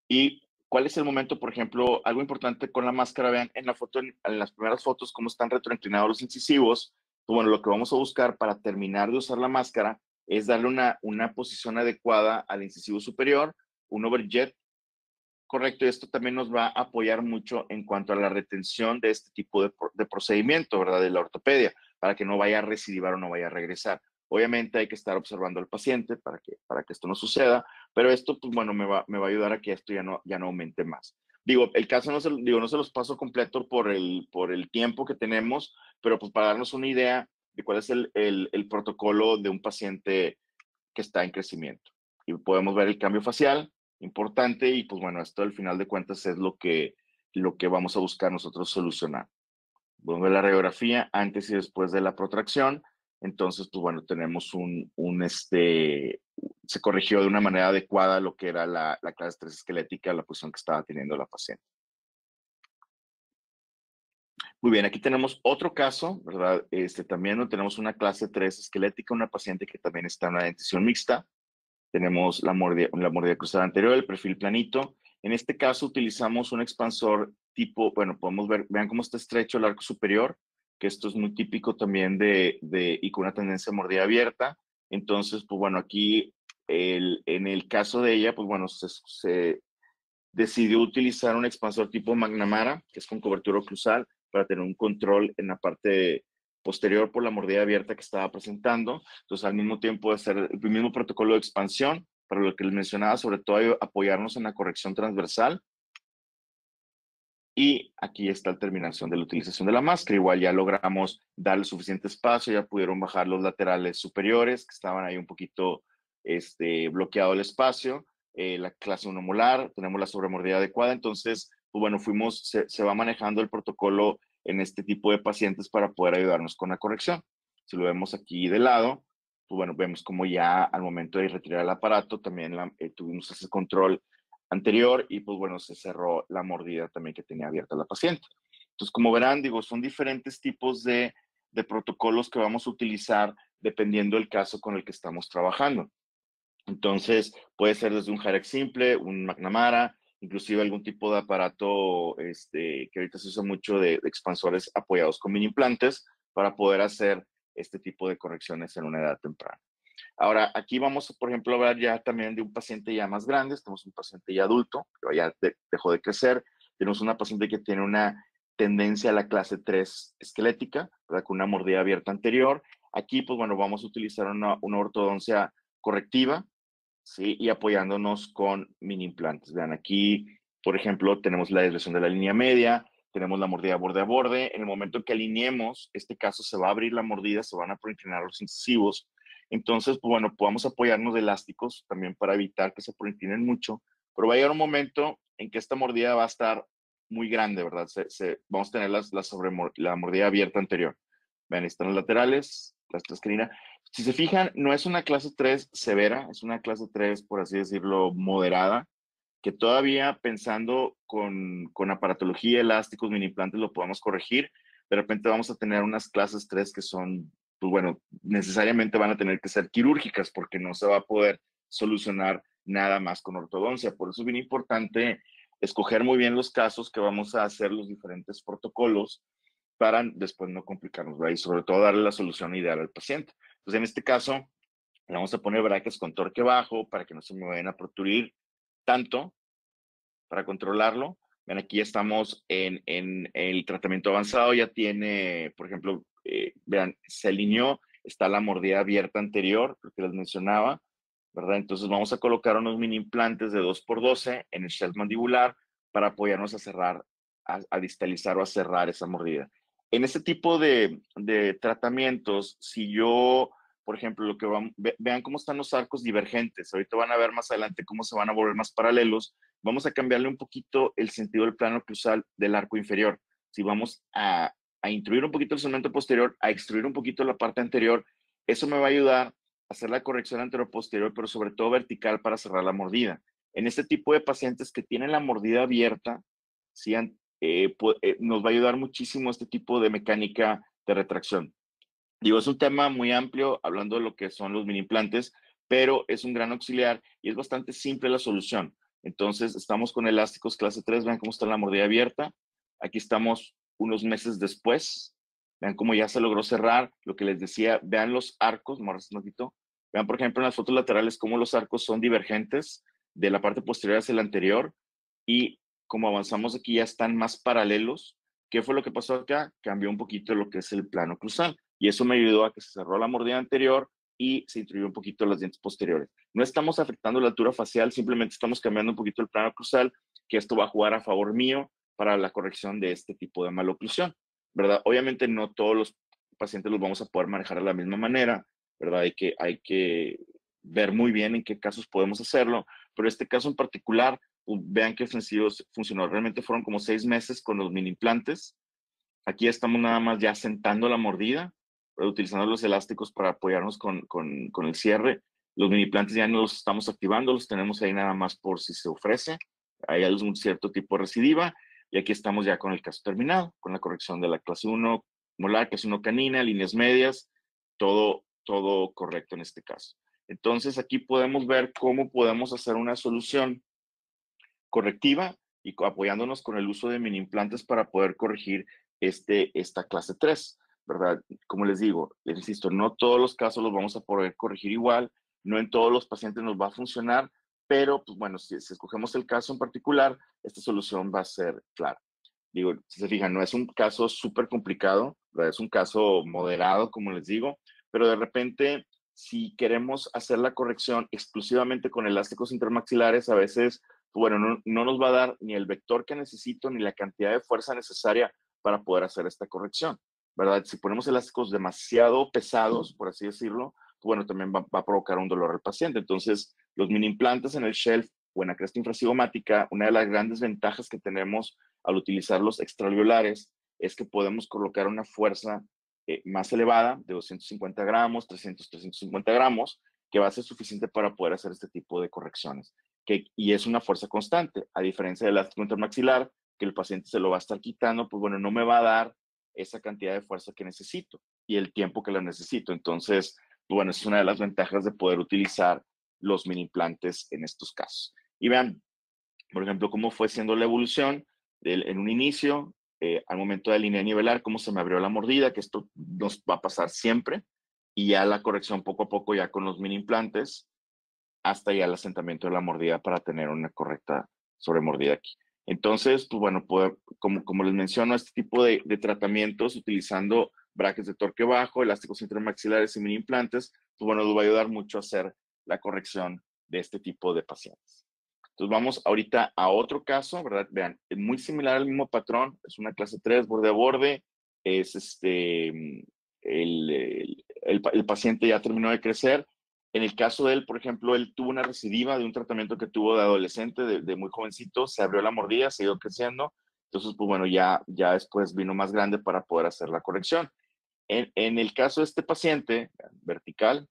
¿Y cuál es el momento, por ejemplo, algo importante con la máscara? Vean en la foto, en las primeras fotos, cómo están retroinclinados los incisivos. Pues bueno, lo que vamos a buscar para terminar de usar la máscara es darle una posición adecuada al incisivo superior, un overjet correcto, y esto también nos va a apoyar mucho en cuanto a la retención de este tipo de procedimiento, ¿verdad? De la ortopedia, para que no vaya a recidivar o no vaya a regresar. Obviamente hay que estar observando al paciente para que esto no suceda, pero esto, pues bueno, me va a ayudar a que esto ya no aumente más. Digo, el caso no se los paso completo por el tiempo que tenemos, pero pues para darnos una idea de cuál es el protocolo de un paciente que está en crecimiento. Y podemos ver el cambio facial, importante, y pues bueno, esto al final de cuentas es lo que vamos a buscar nosotros solucionar. Podemos ver la radiografía antes y después de la protracción. Entonces, pues bueno, tenemos se corrigió de una manera adecuada lo que era la clase 3 esquelética, la posición que estaba teniendo la paciente. Muy bien, aquí tenemos otro caso, ¿verdad? También tenemos una clase 3 esquelética, una paciente que también está en una dentición mixta. Tenemos la mordida cruzada anterior, el perfil planito. En este caso utilizamos un expansor tipo, bueno, podemos ver, vean cómo está estrecho el arco superior, que esto es muy típico también y con una tendencia a mordida abierta. Entonces, pues bueno, aquí en el caso de ella, pues bueno, se decidió utilizar un expansor tipo McNamara, que es con cobertura oclusal, para tener un control en la parte posterior por la mordida abierta que estaba presentando. Entonces, al mismo tiempo de hacer el mismo protocolo de expansión, para lo que les mencionaba, sobre todo apoyarnos en la corrección transversal. Y aquí está la terminación de la utilización de la máscara. Igual ya logramos darle suficiente espacio, ya pudieron bajar los laterales superiores, que estaban ahí un poquito bloqueado el espacio. La clase 1 molar, tenemos la sobremordida adecuada. Entonces, pues bueno, se va manejando el protocolo en este tipo de pacientes para poder ayudarnos con la corrección. Si lo vemos aquí de lado, pues bueno, vemos como ya al momento de retirar el aparato, también tuvimos ese control anterior y pues bueno, se cerró la mordida también que tenía abierta la paciente. Entonces, como verán, digo, son diferentes tipos de protocolos que vamos a utilizar dependiendo del caso con el que estamos trabajando. Entonces, puede ser desde un Hyrax simple, un McNamara, inclusive algún tipo de aparato que ahorita se usa mucho de expansores apoyados con mini implantes para poder hacer este tipo de correcciones en una edad temprana. Ahora, aquí vamos, por ejemplo, a hablar ya también de un paciente ya más grande. Tenemos un paciente ya adulto, que ya dejó de crecer. Tenemos una paciente que tiene una tendencia a la clase 3 esquelética, ¿verdad? Con una mordida abierta anterior. Aquí, pues bueno, vamos a utilizar una ortodoncia correctiva, ¿sí? Y apoyándonos con mini implantes. Vean, aquí, por ejemplo, tenemos la desviación de la línea media, tenemos la mordida borde a borde. En el momento que alineemos, este caso se va a abrir la mordida, se van a proinclinar los incisivos. Entonces, pues bueno, podemos apoyarnos de elásticos también para evitar que se proinclinen mucho, pero va a llegar un momento en que esta mordida va a estar muy grande, ¿verdad? Vamos a tener la mordida abierta anterior. Vean, están los laterales, la esquina. Si se fijan, no es una clase 3 severa, es una clase 3, por así decirlo, moderada, que todavía pensando con aparatología, elásticos, mini implantes, lo podemos corregir. De repente vamos a tener unas clases 3 que son, pues bueno, necesariamente van a tener que ser quirúrgicas porque no se va a poder solucionar nada más con ortodoncia. Por eso es bien importante escoger muy bien los casos que vamos a hacer los diferentes protocolos para después no complicarnos, ¿verdad? Y sobre todo darle la solución ideal al paciente. Entonces, en este caso, le vamos a poner brackets con torque bajo para que no se me vayan a proturir tanto para controlarlo. Ven, aquí ya estamos en el tratamiento avanzado, ya tiene, por ejemplo, vean, se alineó, está la mordida abierta anterior, lo que les mencionaba, ¿verdad? Entonces vamos a colocar unos mini implantes de 2x12 en el shelf mandibular para apoyarnos a cerrar, a distalizar o a cerrar esa mordida. En este tipo de tratamientos, si yo, por ejemplo, vean cómo están los arcos divergentes, ahorita van a ver más adelante cómo se van a volver más paralelos, vamos a cambiarle un poquito el sentido del plano cruzal del arco inferior. Si vamos a intruir un poquito el segmento posterior, a extruir un poquito la parte anterior, eso me va a ayudar a hacer la corrección anteroposterior, pero sobre todo vertical para cerrar la mordida. En este tipo de pacientes que tienen la mordida abierta, ¿sí? Nos va a ayudar muchísimo este tipo de mecánica de retracción. Digo, es un tema muy amplio, hablando de lo que son los mini implantes, pero es un gran auxiliar y es bastante simple la solución. Entonces, estamos con elásticos clase 3, vean cómo está la mordida abierta. Aquí estamos unos meses después, vean cómo ya se logró cerrar. Lo que les decía, vean los arcos, un poquito. Vean, por ejemplo, en las fotos laterales, cómo los arcos son divergentes de la parte posterior hacia la anterior y como avanzamos aquí ya están más paralelos. ¿Qué fue lo que pasó acá? Cambió un poquito lo que es el plano cruzal y eso me ayudó a que se cerró la mordida anterior y se introdujo un poquito las dientes posteriores. No estamos afectando la altura facial, simplemente estamos cambiando un poquito el plano cruzal, que esto va a jugar a favor mío para la corrección de este tipo de maloclusión, ¿verdad? Obviamente no todos los pacientes los vamos a poder manejar de la misma manera, ¿verdad? Hay que ver muy bien en qué casos podemos hacerlo, pero este caso en particular, vean qué sencillo funcionó. Realmente fueron como 6 meses con los mini implantes. Aquí estamos nada más ya sentando la mordida, utilizando los elásticos para apoyarnos con el cierre. Los mini implantes ya no los estamos activando, los tenemos ahí nada más por si se ofrece. Hay algún cierto tipo de recidiva. Y aquí estamos ya con el caso terminado, con la corrección de la clase 1 molar, clase 1 canina, líneas medias, todo correcto en este caso. Entonces aquí podemos ver cómo podemos hacer una solución correctiva y apoyándonos con el uso de mini implantes para poder corregir esta clase 3, ¿verdad? Como les digo, les insisto, no todos los casos los vamos a poder corregir igual, no en todos los pacientes nos va a funcionar, pero pues bueno, si escogemos el caso en particular, esta solución va a ser clara. Digo, si se fijan, no es un caso súper complicado, ¿verdad? Es un caso moderado, como les digo, pero de repente, si queremos hacer la corrección exclusivamente con elásticos intermaxilares, a veces, bueno, no nos va a dar ni el vector que necesito ni la cantidad de fuerza necesaria para poder hacer esta corrección, ¿verdad? Si ponemos elásticos demasiado pesados, por así decirlo, bueno, también va a provocar un dolor al paciente. Entonces, los mini implantes en el shelf o en la cresta infracigomática, una de las grandes ventajas que tenemos al utilizar los extraalveolares es que podemos colocar una fuerza más elevada, de 250 gramos, 300, 350 gramos, que va a ser suficiente para poder hacer este tipo de correcciones. Y es una fuerza constante, a diferencia del elástico intermaxilar, que el paciente se lo va a estar quitando, pues bueno, no me va a dar esa cantidad de fuerza que necesito y el tiempo que la necesito. Entonces, pues bueno, es una de las ventajas de poder utilizar los mini implantes en estos casos. Y vean, Por ejemplo, cómo fue siendo la evolución en un inicio, al momento de alinear y nivelar, cómo se me abrió la mordida, que esto nos va a pasar siempre, y ya la corrección poco a poco ya con los mini implantes, hasta ya el asentamiento de la mordida para tener una correcta sobremordida aquí. Entonces, pues bueno, como les menciono, este tipo de tratamientos utilizando brackets de torque bajo, elásticos intermaxilares y mini implantes, pues bueno, nos va a ayudar mucho a hacer la corrección de este tipo de pacientes. Entonces vamos ahorita a otro caso, ¿verdad? Vean, es muy similar al mismo patrón, es una clase 3, borde a borde, es el paciente ya terminó de crecer. En el caso de él, por ejemplo, él tuvo una recidiva de un tratamiento que tuvo de adolescente, de muy jovencito, se abrió la mordida, se ido creciendo, entonces, pues bueno, ya después vino más grande para poder hacer la corrección. En el caso de este paciente, vertical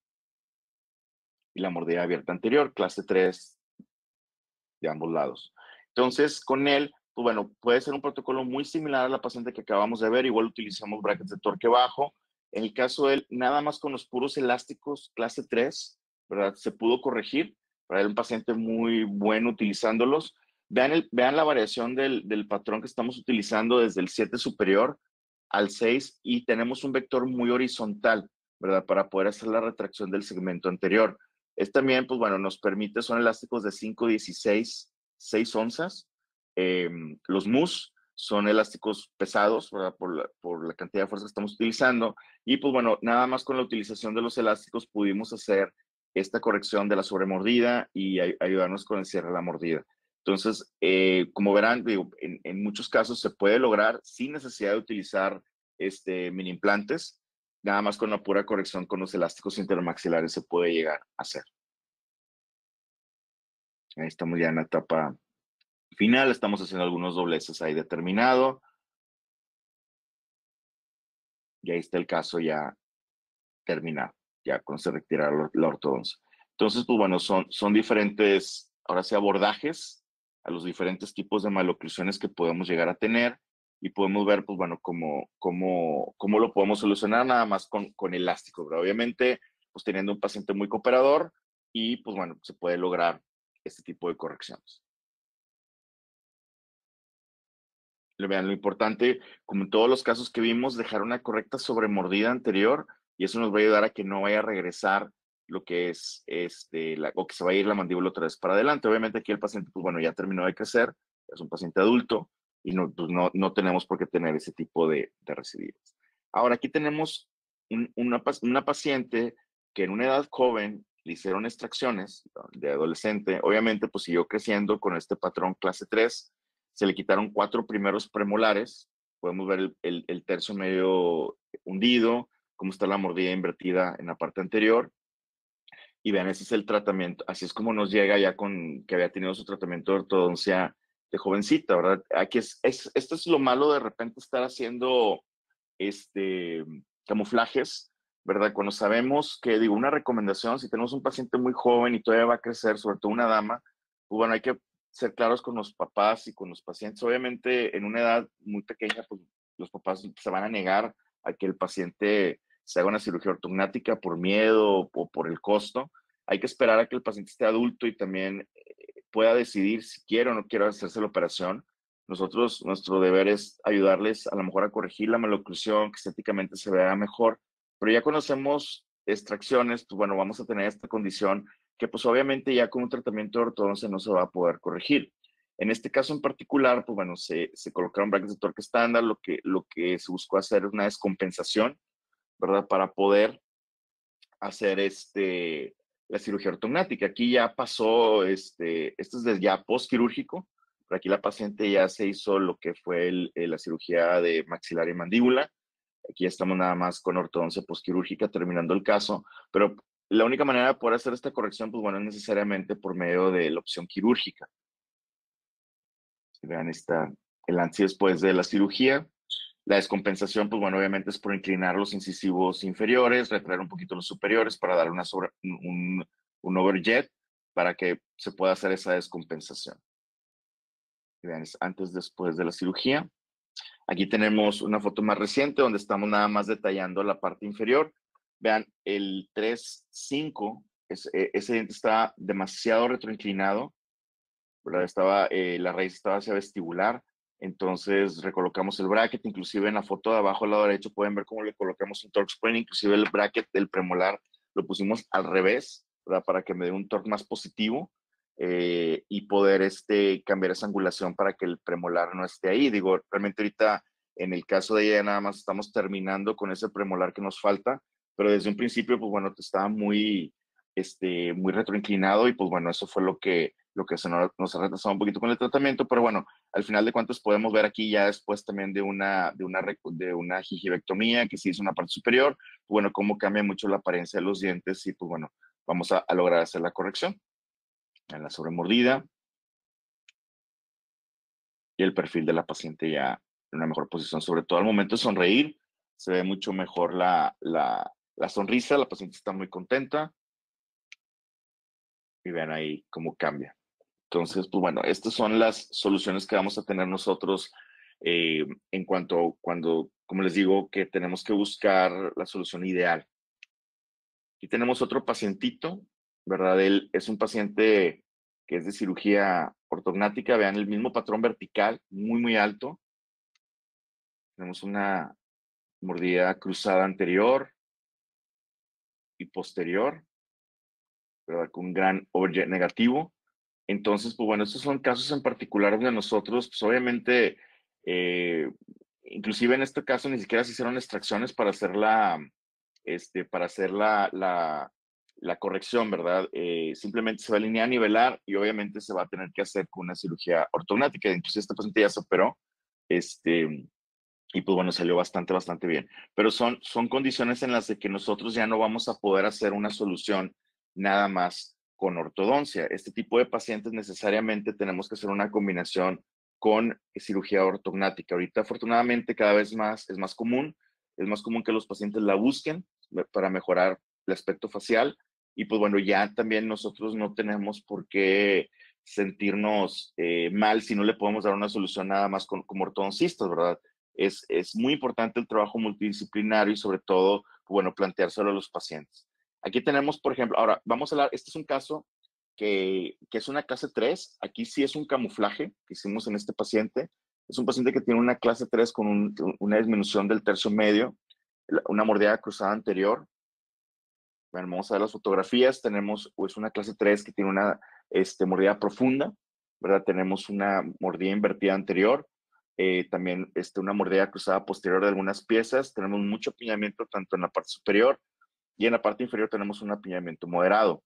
y la mordida abierta anterior, clase 3 de ambos lados. Entonces, con él, pues bueno, puede ser un protocolo muy similar a la paciente que acabamos de ver, igual utilizamos brackets de torque bajo. En el caso de él, nada más con los puros elásticos clase 3, ¿verdad? Se pudo corregir, para él un paciente muy bueno utilizándolos. Vean la variación del patrón que estamos utilizando desde el 7 superior al 6 y tenemos un vector muy horizontal, ¿verdad? Para poder hacer la retracción del segmento anterior. Es también, pues bueno, nos permite, son elásticos de 5,16, 6 onzas. Los MUS son elásticos pesados, ¿verdad? Por la cantidad de fuerza que estamos utilizando. Y pues bueno, nada más con la utilización de los elásticos pudimos hacer esta corrección de la sobremordida y ayudarnos con el cierre de la mordida. Entonces, como verán, digo, en muchos casos se puede lograr sin necesidad de utilizar mini implantes, nada más con la pura corrección con los elásticos intermaxilares se puede llegar a hacer. Ahí estamos ya en la etapa final, estamos haciendo algunos dobleces ahí determinado. Y ahí está el caso ya terminado, ya cuando se retira la ortodoncia. Entonces, pues bueno, son diferentes, ahora sí, abordajes a los diferentes tipos de maloclusiones que podemos llegar a tener y podemos ver, pues bueno, cómo lo podemos solucionar nada más con elástico, ¿verdad? Obviamente, pues teniendo un paciente muy cooperador y pues bueno, se puede lograr este tipo de correcciones. Vean, lo importante, como en todos los casos que vimos, dejar una correcta sobremordida anterior y eso nos va a ayudar a que no vaya a regresar lo que es o que se va a ir la mandíbula otra vez para adelante. Obviamente aquí el paciente, pues bueno, ya terminó de crecer, es un paciente adulto y no, pues no tenemos por qué tener ese tipo de recidivas. Ahora, aquí tenemos una paciente que en una edad joven le hicieron extracciones de adolescente, obviamente pues siguió creciendo con este patrón clase 3, se le quitaron 4 primeros premolares, podemos ver el tercio medio hundido, cómo está la mordida invertida en la parte anterior, y vean, ese es el tratamiento, así es como nos llega ya con que había tenido su tratamiento de ortodoncia de jovencita, ¿verdad? Aquí esto es lo malo de repente estar haciendo camuflajes, ¿verdad? Cuando sabemos que, digo, una recomendación, si tenemos un paciente muy joven y todavía va a crecer, sobre todo una dama, pues bueno, hay que ser claros con los papás y con los pacientes. Obviamente, en una edad muy pequeña, pues los papás se van a negar a que el paciente se haga una cirugía ortognática por miedo o por el costo. Hay que esperar a que el paciente esté adulto y también pueda decidir si quiere o no quiere hacerse la operación. Nosotros, nuestro deber es ayudarles a lo mejor a corregir la maloclusión, que estéticamente se vea mejor, pero ya conocemos extracciones, pues bueno, vamos a tener esta condición que pues obviamente ya con un tratamiento de ortodoncia no se va a poder corregir. En este caso en particular, pues bueno, se colocaron brackets de torque estándar, lo que se buscó hacer es una descompensación, ¿verdad? Para poder hacer la cirugía ortognática. Aquí ya pasó, esto es ya postquirúrgico, pero aquí la paciente ya se hizo lo que fue la cirugía de maxilar y mandíbula. Aquí ya estamos nada más con ortodoncia postquirúrgica terminando el caso, pero la única manera de poder hacer esta corrección, pues bueno, es necesariamente por medio de la opción quirúrgica. Si vean el antes y después de la cirugía. La descompensación, pues bueno, obviamente es por inclinar los incisivos inferiores, retraer un poquito los superiores para dar un overjet para que se pueda hacer esa descompensación. Vean, es antes, después de la cirugía. Aquí tenemos una foto más reciente donde estamos nada más detallando la parte inferior. Vean, el 3,5, ese diente está demasiado retroinclinado, ¿verdad? La raíz estaba hacia vestibular, entonces recolocamos el bracket, inclusive en la foto de abajo al lado derecho pueden ver cómo le colocamos un torque spring, inclusive el bracket del premolar lo pusimos al revés, ¿verdad? Para que me dé un torque más positivo y poder cambiar esa angulación para que el premolar no esté ahí. Digo, realmente ahorita en el caso de ella nada más estamos terminando con ese premolar que nos falta, pero desde un principio, pues bueno, estaba muy retroinclinado y pues bueno, eso fue lo que nos ha retrasado un poquito con el tratamiento, pero bueno, al final de cuentas podemos ver aquí ya después también de una gingivectomía que se hizo en la parte superior, bueno, cómo cambia mucho la apariencia de los dientes y pues bueno, vamos a lograr hacer la corrección en la sobremordida y el perfil de la paciente ya en una mejor posición, sobre todo al momento de sonreír, se ve mucho mejor la sonrisa, la paciente está muy contenta y vean ahí cómo cambia. Entonces, pues bueno, estas son las soluciones que vamos a tener nosotros en cuanto cuando, como les digo, que tenemos que buscar la solución ideal. Aquí tenemos otro pacientito, ¿verdad? Él es un paciente que es de cirugía ortognática. Vean el mismo patrón vertical, muy, muy alto. Tenemos una mordida cruzada anterior y posterior, ¿verdad? Con un gran overjet negativo. Entonces, pues bueno, estos son casos en particular de nosotros, pues obviamente, eh, inclusive en este caso ni siquiera se hicieron extracciones para hacer la corrección, ¿verdad? Simplemente se va a alinear a nivelar y obviamente se va a tener que hacer con una cirugía ortognática. Inclusive este paciente ya se operó, y pues bueno, salió bastante, bastante bien. Pero son condiciones en las de que nosotros ya no vamos a poder hacer una solución nada más con ortodoncia. Este tipo de pacientes necesariamente tenemos que hacer una combinación con cirugía ortognática. Ahorita, afortunadamente, cada vez más es más común. Es más común que los pacientes la busquen para mejorar el aspecto facial. Y pues bueno, ya también nosotros no tenemos por qué sentirnos mal si no le podemos dar una solución nada más como ortodoncistas, ¿verdad? Es muy importante el trabajo multidisciplinario y sobre todo, bueno, planteárselo a los pacientes. Aquí tenemos, por ejemplo, ahora vamos a hablar, este es un caso que es una clase 3, aquí sí es un camuflaje que hicimos en este paciente, es un paciente que tiene una clase 3 con una disminución del tercio medio, una mordida cruzada anterior. Bueno, vamos a ver las fotografías, tenemos pues una clase 3 que tiene una mordida profunda, ¿verdad? Tenemos una mordida invertida anterior, también una mordida cruzada posterior de algunas piezas, tenemos mucho apiñamiento tanto en la parte superior y en la parte inferior tenemos un apiñamiento moderado.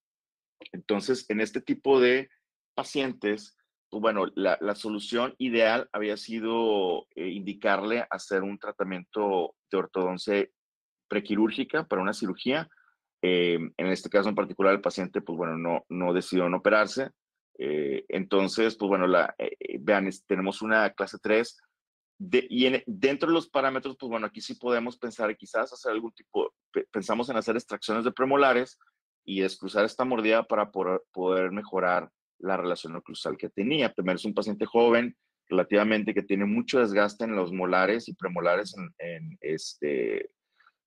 Entonces, en este tipo de pacientes, pues bueno, la solución ideal había sido indicarle hacer un tratamiento de ortodoncia prequirúrgica para una cirugía. En este caso en particular, el paciente, pues bueno, no decidió no operarse. Entonces, pues bueno, vean, tenemos una clase 3 dentro de los parámetros, pues bueno, aquí sí podemos pensar quizás hacer algún tipo, pensamos en hacer extracciones de premolares y descruzar esta mordida para poder mejorar la relación oclusal que tenía. Primero es un paciente joven, relativamente, que tiene mucho desgaste en los molares y premolares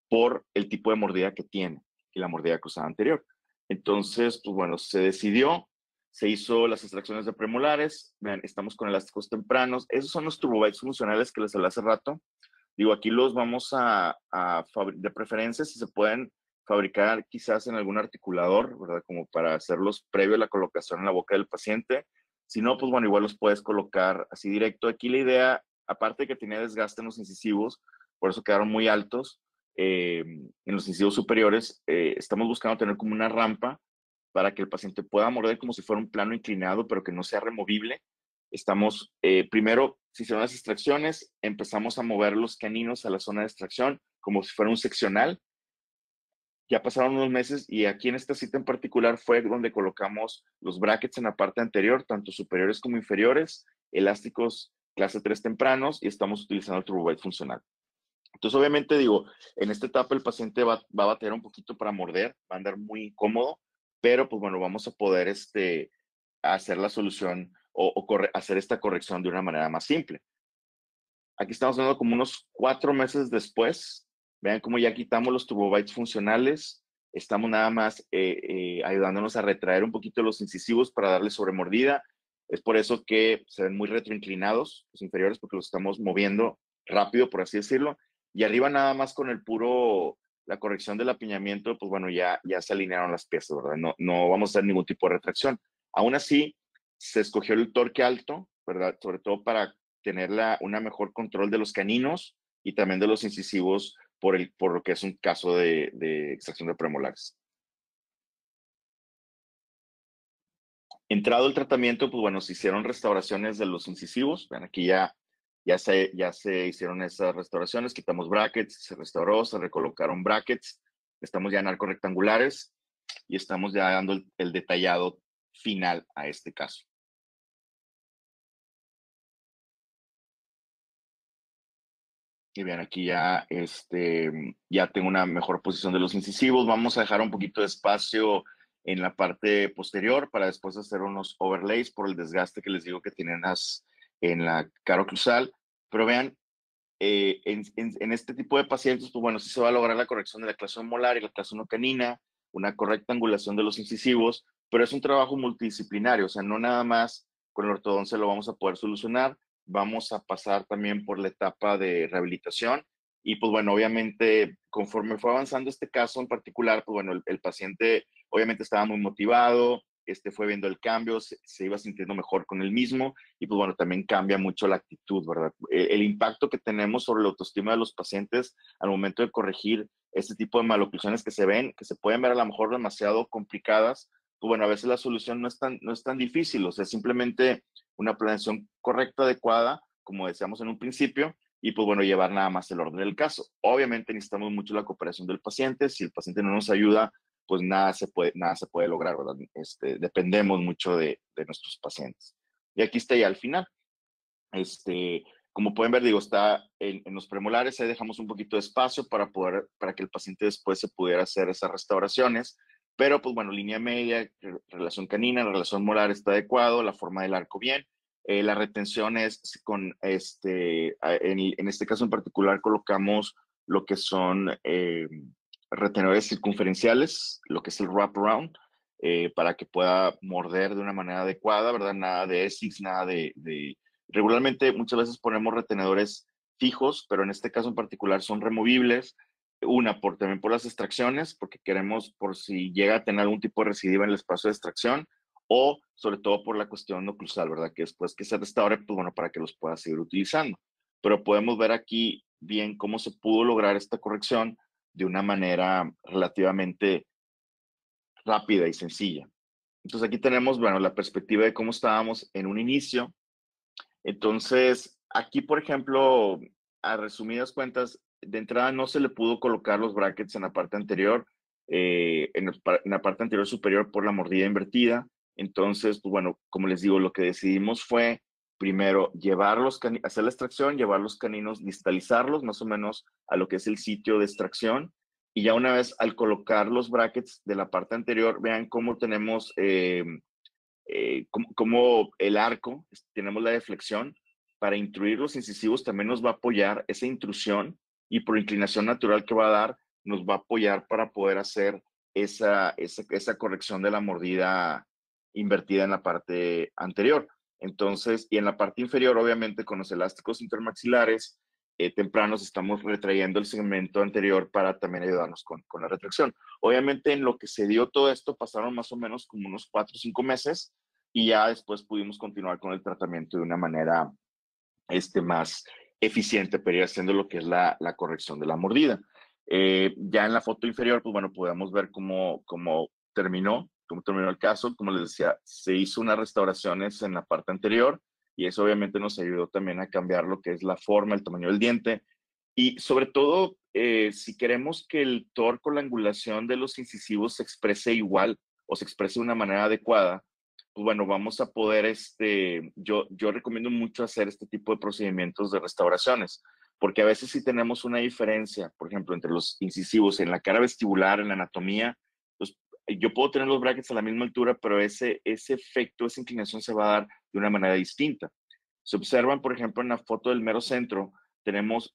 por el tipo de mordida que tiene y la mordida cruzada anterior. Entonces, pues bueno, se decidió, se hizo las extracciones de premolares, vean, estamos con elásticos tempranos, esos son los turbobites funcionales que les hablé hace rato. Digo, aquí los vamos de preferencia, si se pueden fabricar quizás en algún articulador, ¿verdad? Como para hacerlos previo a la colocación en la boca del paciente. Si no, pues bueno, igual los puedes colocar así directo. Aquí la idea, aparte de que tenía desgaste en los incisivos, por eso quedaron muy altos, en los incisivos superiores, estamos buscando tener como una rampa para que el paciente pueda morder como si fuera un plano inclinado, pero que no sea removible. Estamos, primero, si se dan las extracciones, empezamos a mover los caninos a la zona de extracción como si fuera un seccional. Ya pasaron unos meses y aquí en esta cita en particular fue donde colocamos los brackets en la parte anterior, tanto superiores como inferiores, elásticos clase 3 tempranos y estamos utilizando el turbobite funcional. Entonces, obviamente, digo, en esta etapa el paciente va a batallar un poquito para morder, va a andar muy incómodo, pero pues bueno, vamos a poder hacer la solución o hacer esta corrección de una manera más simple. Aquí estamos hablando como unos 4 meses después. Vean cómo ya quitamos los turbobites funcionales. Estamos nada más ayudándonos a retraer un poquito los incisivos para darle sobremordida. Es por eso que se ven muy retroinclinados los inferiores, porque los estamos moviendo rápido, por así decirlo. Y arriba nada más con la corrección del apiñamiento, pues bueno, ya se alinearon las piezas, ¿verdad? No vamos a hacer ningún tipo de retracción. Aún así, se escogió el torque alto, ¿verdad? Sobre todo para tener una mejor control de los caninos y también de los incisivos por lo que es un caso de extracción de premolares. Entrado el tratamiento, pues bueno, se hicieron restauraciones de los incisivos. Ven, aquí ya se hicieron esas restauraciones, quitamos brackets, se restauró, se recolocaron brackets, estamos ya en arcos rectangulares y estamos ya dando el detallado final a este caso. Y bien, aquí ya tengo una mejor posición de los incisivos. Vamos a dejar un poquito de espacio en la parte posterior para después hacer unos overlays por el desgaste que les digo que tienen en la caro cruzal. Pero vean, en este tipo de pacientes, pues bueno, sí se va a lograr la corrección de la clasión molar y la clasión canina, una correcta angulación de los incisivos, pero es un trabajo multidisciplinario, o sea, no nada más con la ortodoncia lo vamos a poder solucionar, vamos a pasar también por la etapa de rehabilitación y pues bueno, obviamente conforme fue avanzando este caso en particular, pues bueno, el paciente obviamente estaba muy motivado, fue viendo el cambio, se iba sintiendo mejor con él mismo y pues bueno, también cambia mucho la actitud, ¿verdad? El impacto que tenemos sobre la autoestima de los pacientes al momento de corregir este tipo de maloclusiones que se ven, que se pueden ver a lo mejor demasiado complicadas, pues bueno, a veces la solución no es tan difícil, o sea, simplemente una planeación correcta, adecuada, como decíamos en un principio, y pues bueno, llevar nada más el orden del caso. Obviamente necesitamos mucho la cooperación del paciente, si el paciente no nos ayuda, pues nada se puede lograr, ¿verdad? Dependemos mucho de nuestros pacientes. Y aquí está ya al final. Como pueden ver, digo, está en los premolares, ahí dejamos un poquito de espacio para que el paciente después se pudiera hacer esas restauraciones, pero pues bueno, línea media, relación canina, relación molar está adecuado, la forma del arco bien, la retención es en este caso en particular colocamos lo que son retenedores circunferenciales, lo que es el wraparound, para que pueda morder de una manera adecuada, ¿verdad? Nada de ESIX, nada de regularmente muchas veces ponemos retenedores fijos, pero en este caso en particular son removibles. También por las extracciones, porque queremos por si llega a tener algún tipo de recidiva en el espacio de extracción, o sobre todo por la cuestión oclusal, ¿verdad? Que después que se restaure, pues bueno, para que los pueda seguir utilizando. Pero podemos ver aquí bien cómo se pudo lograr esta corrección de una manera relativamente rápida y sencilla. Entonces aquí tenemos, bueno, la perspectiva de cómo estábamos en un inicio. Entonces, aquí, por ejemplo, a resumidas cuentas, de entrada no se le pudo colocar los brackets en la parte anterior, en la parte anterior superior por la mordida invertida. Entonces, pues bueno, como les digo, lo que decidimos fue primero hacer la extracción, llevar los caninos, distalizarlos más o menos a lo que es el sitio de extracción. Y ya una vez al colocar los brackets de la parte anterior, vean cómo tenemos como el arco, tenemos la deflexión, para intruir los incisivos también nos va a apoyar esa intrusión y por inclinación natural que va a dar, nos va a apoyar para poder hacer esa corrección de la mordida invertida en la parte anterior. Entonces, y en la parte inferior, obviamente, con los elásticos intermaxilares, tempranos estamos retrayendo el segmento anterior para también ayudarnos con la retracción. Obviamente, en lo que se dio todo esto, pasaron más o menos como unos 4 o 5 meses y ya después pudimos continuar con el tratamiento de una manera más eficiente, pero ir haciendo lo que es la corrección de la mordida. Ya en la foto inferior, pues bueno, podemos ver cómo terminó el caso. Como les decía, se hizo unas restauraciones en la parte anterior y eso obviamente nos ayudó también a cambiar lo que es la forma, el tamaño del diente y sobre todo, si queremos que el torco, la angulación de los incisivos se exprese igual o se exprese de una manera adecuada, pues bueno, vamos a poder, yo recomiendo mucho hacer este tipo de procedimientos de restauraciones, porque a veces si tenemos una diferencia, por ejemplo, entre los incisivos en la cara vestibular, en la anatomía, pues yo puedo tener los brackets a la misma altura, pero ese efecto, esa inclinación se va a dar de una manera distinta. Se observan, por ejemplo, en la foto del mero centro, tenemos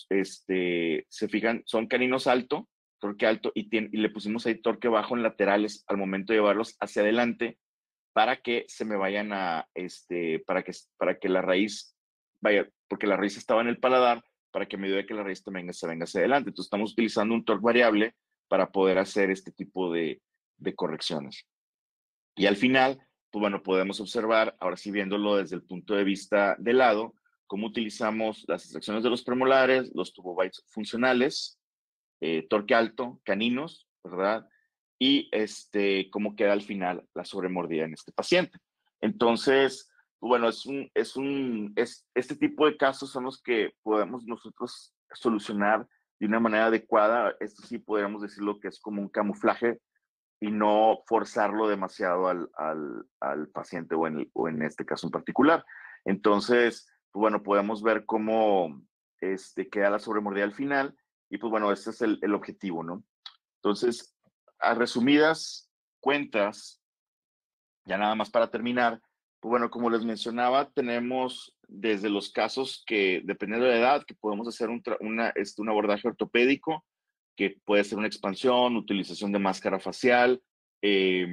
se fijan, son caninos alto, torque alto, y le pusimos ahí torque bajo en laterales al momento de llevarlos hacia adelante para que se me vayan para que la raíz vaya, porque la raíz estaba en el paladar, para que a medida que la raíz también se venga hacia adelante. Entonces estamos utilizando un torque variable para poder hacer este tipo de correcciones. Y al final, pues bueno, podemos observar, ahora sí viéndolo desde el punto de vista de lado, cómo utilizamos las extracciones de los premolares, los tubobites funcionales, torque alto, caninos, ¿verdad? Y cómo queda al final la sobremordida en este paciente. Entonces, bueno, este tipo de casos son los que podemos nosotros solucionar de una manera adecuada. Esto sí podríamos decirlo que es como un camuflaje y no forzarlo demasiado al paciente o en este caso en particular. Entonces, pues bueno, podemos ver cómo queda la sobremordida al final y pues bueno, ese es el objetivo, ¿no? Entonces, a resumidas cuentas, ya nada más para terminar, pues bueno, como les mencionaba, tenemos desde los casos que, dependiendo de la edad, que podemos hacer un abordaje ortopédico, que puede ser una expansión, utilización de máscara facial, eh,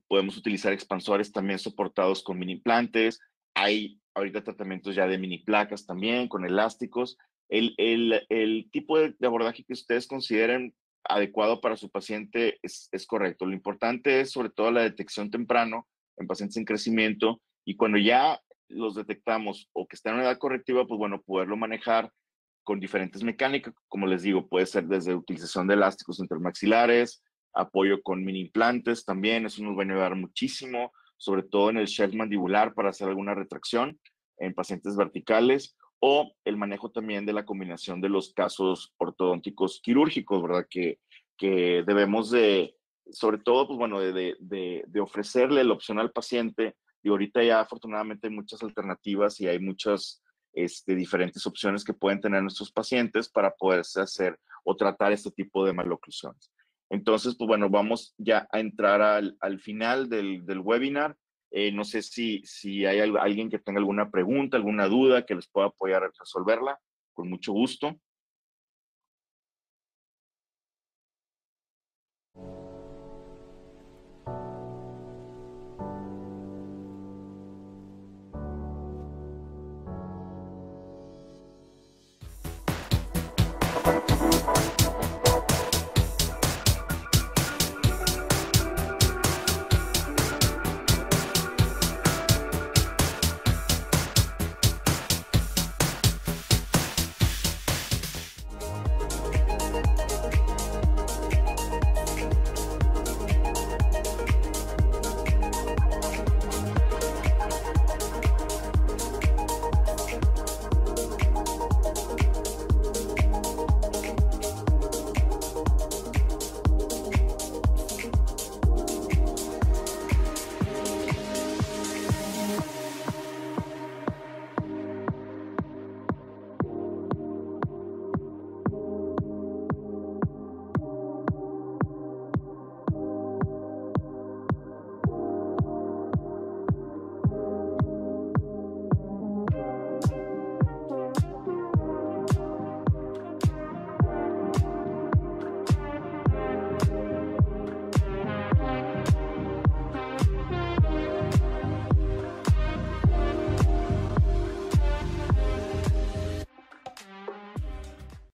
podemos utilizar expansores también soportados con mini implantes, hay ahorita tratamientos ya de mini placas también, con elásticos. El tipo de abordaje que ustedes consideren adecuado para su paciente es correcto. Lo importante es sobre todo la detección temprano en pacientes en crecimiento y cuando ya los detectamos o que están en una edad correctiva, pues bueno, poderlo manejar con diferentes mecánicas, como les digo, puede ser desde utilización de elásticos intermaxilares, apoyo con mini implantes también, eso nos va a ayudar muchísimo, sobre todo en el shelf mandibular para hacer alguna retracción en pacientes verticales, o el manejo también de la combinación de los casos ortodónticos quirúrgicos, ¿verdad? Que debemos de, sobre todo, pues bueno, de ofrecerle la opción al paciente. Y ahorita ya afortunadamente hay muchas alternativas y hay muchas diferentes opciones que pueden tener nuestros pacientes para poderse hacer o tratar este tipo de maloclusiones. Entonces, pues bueno, vamos ya a entrar al final del webinar. No sé si hay alguien que tenga alguna pregunta, alguna duda que les pueda apoyar a resolverla, con mucho gusto.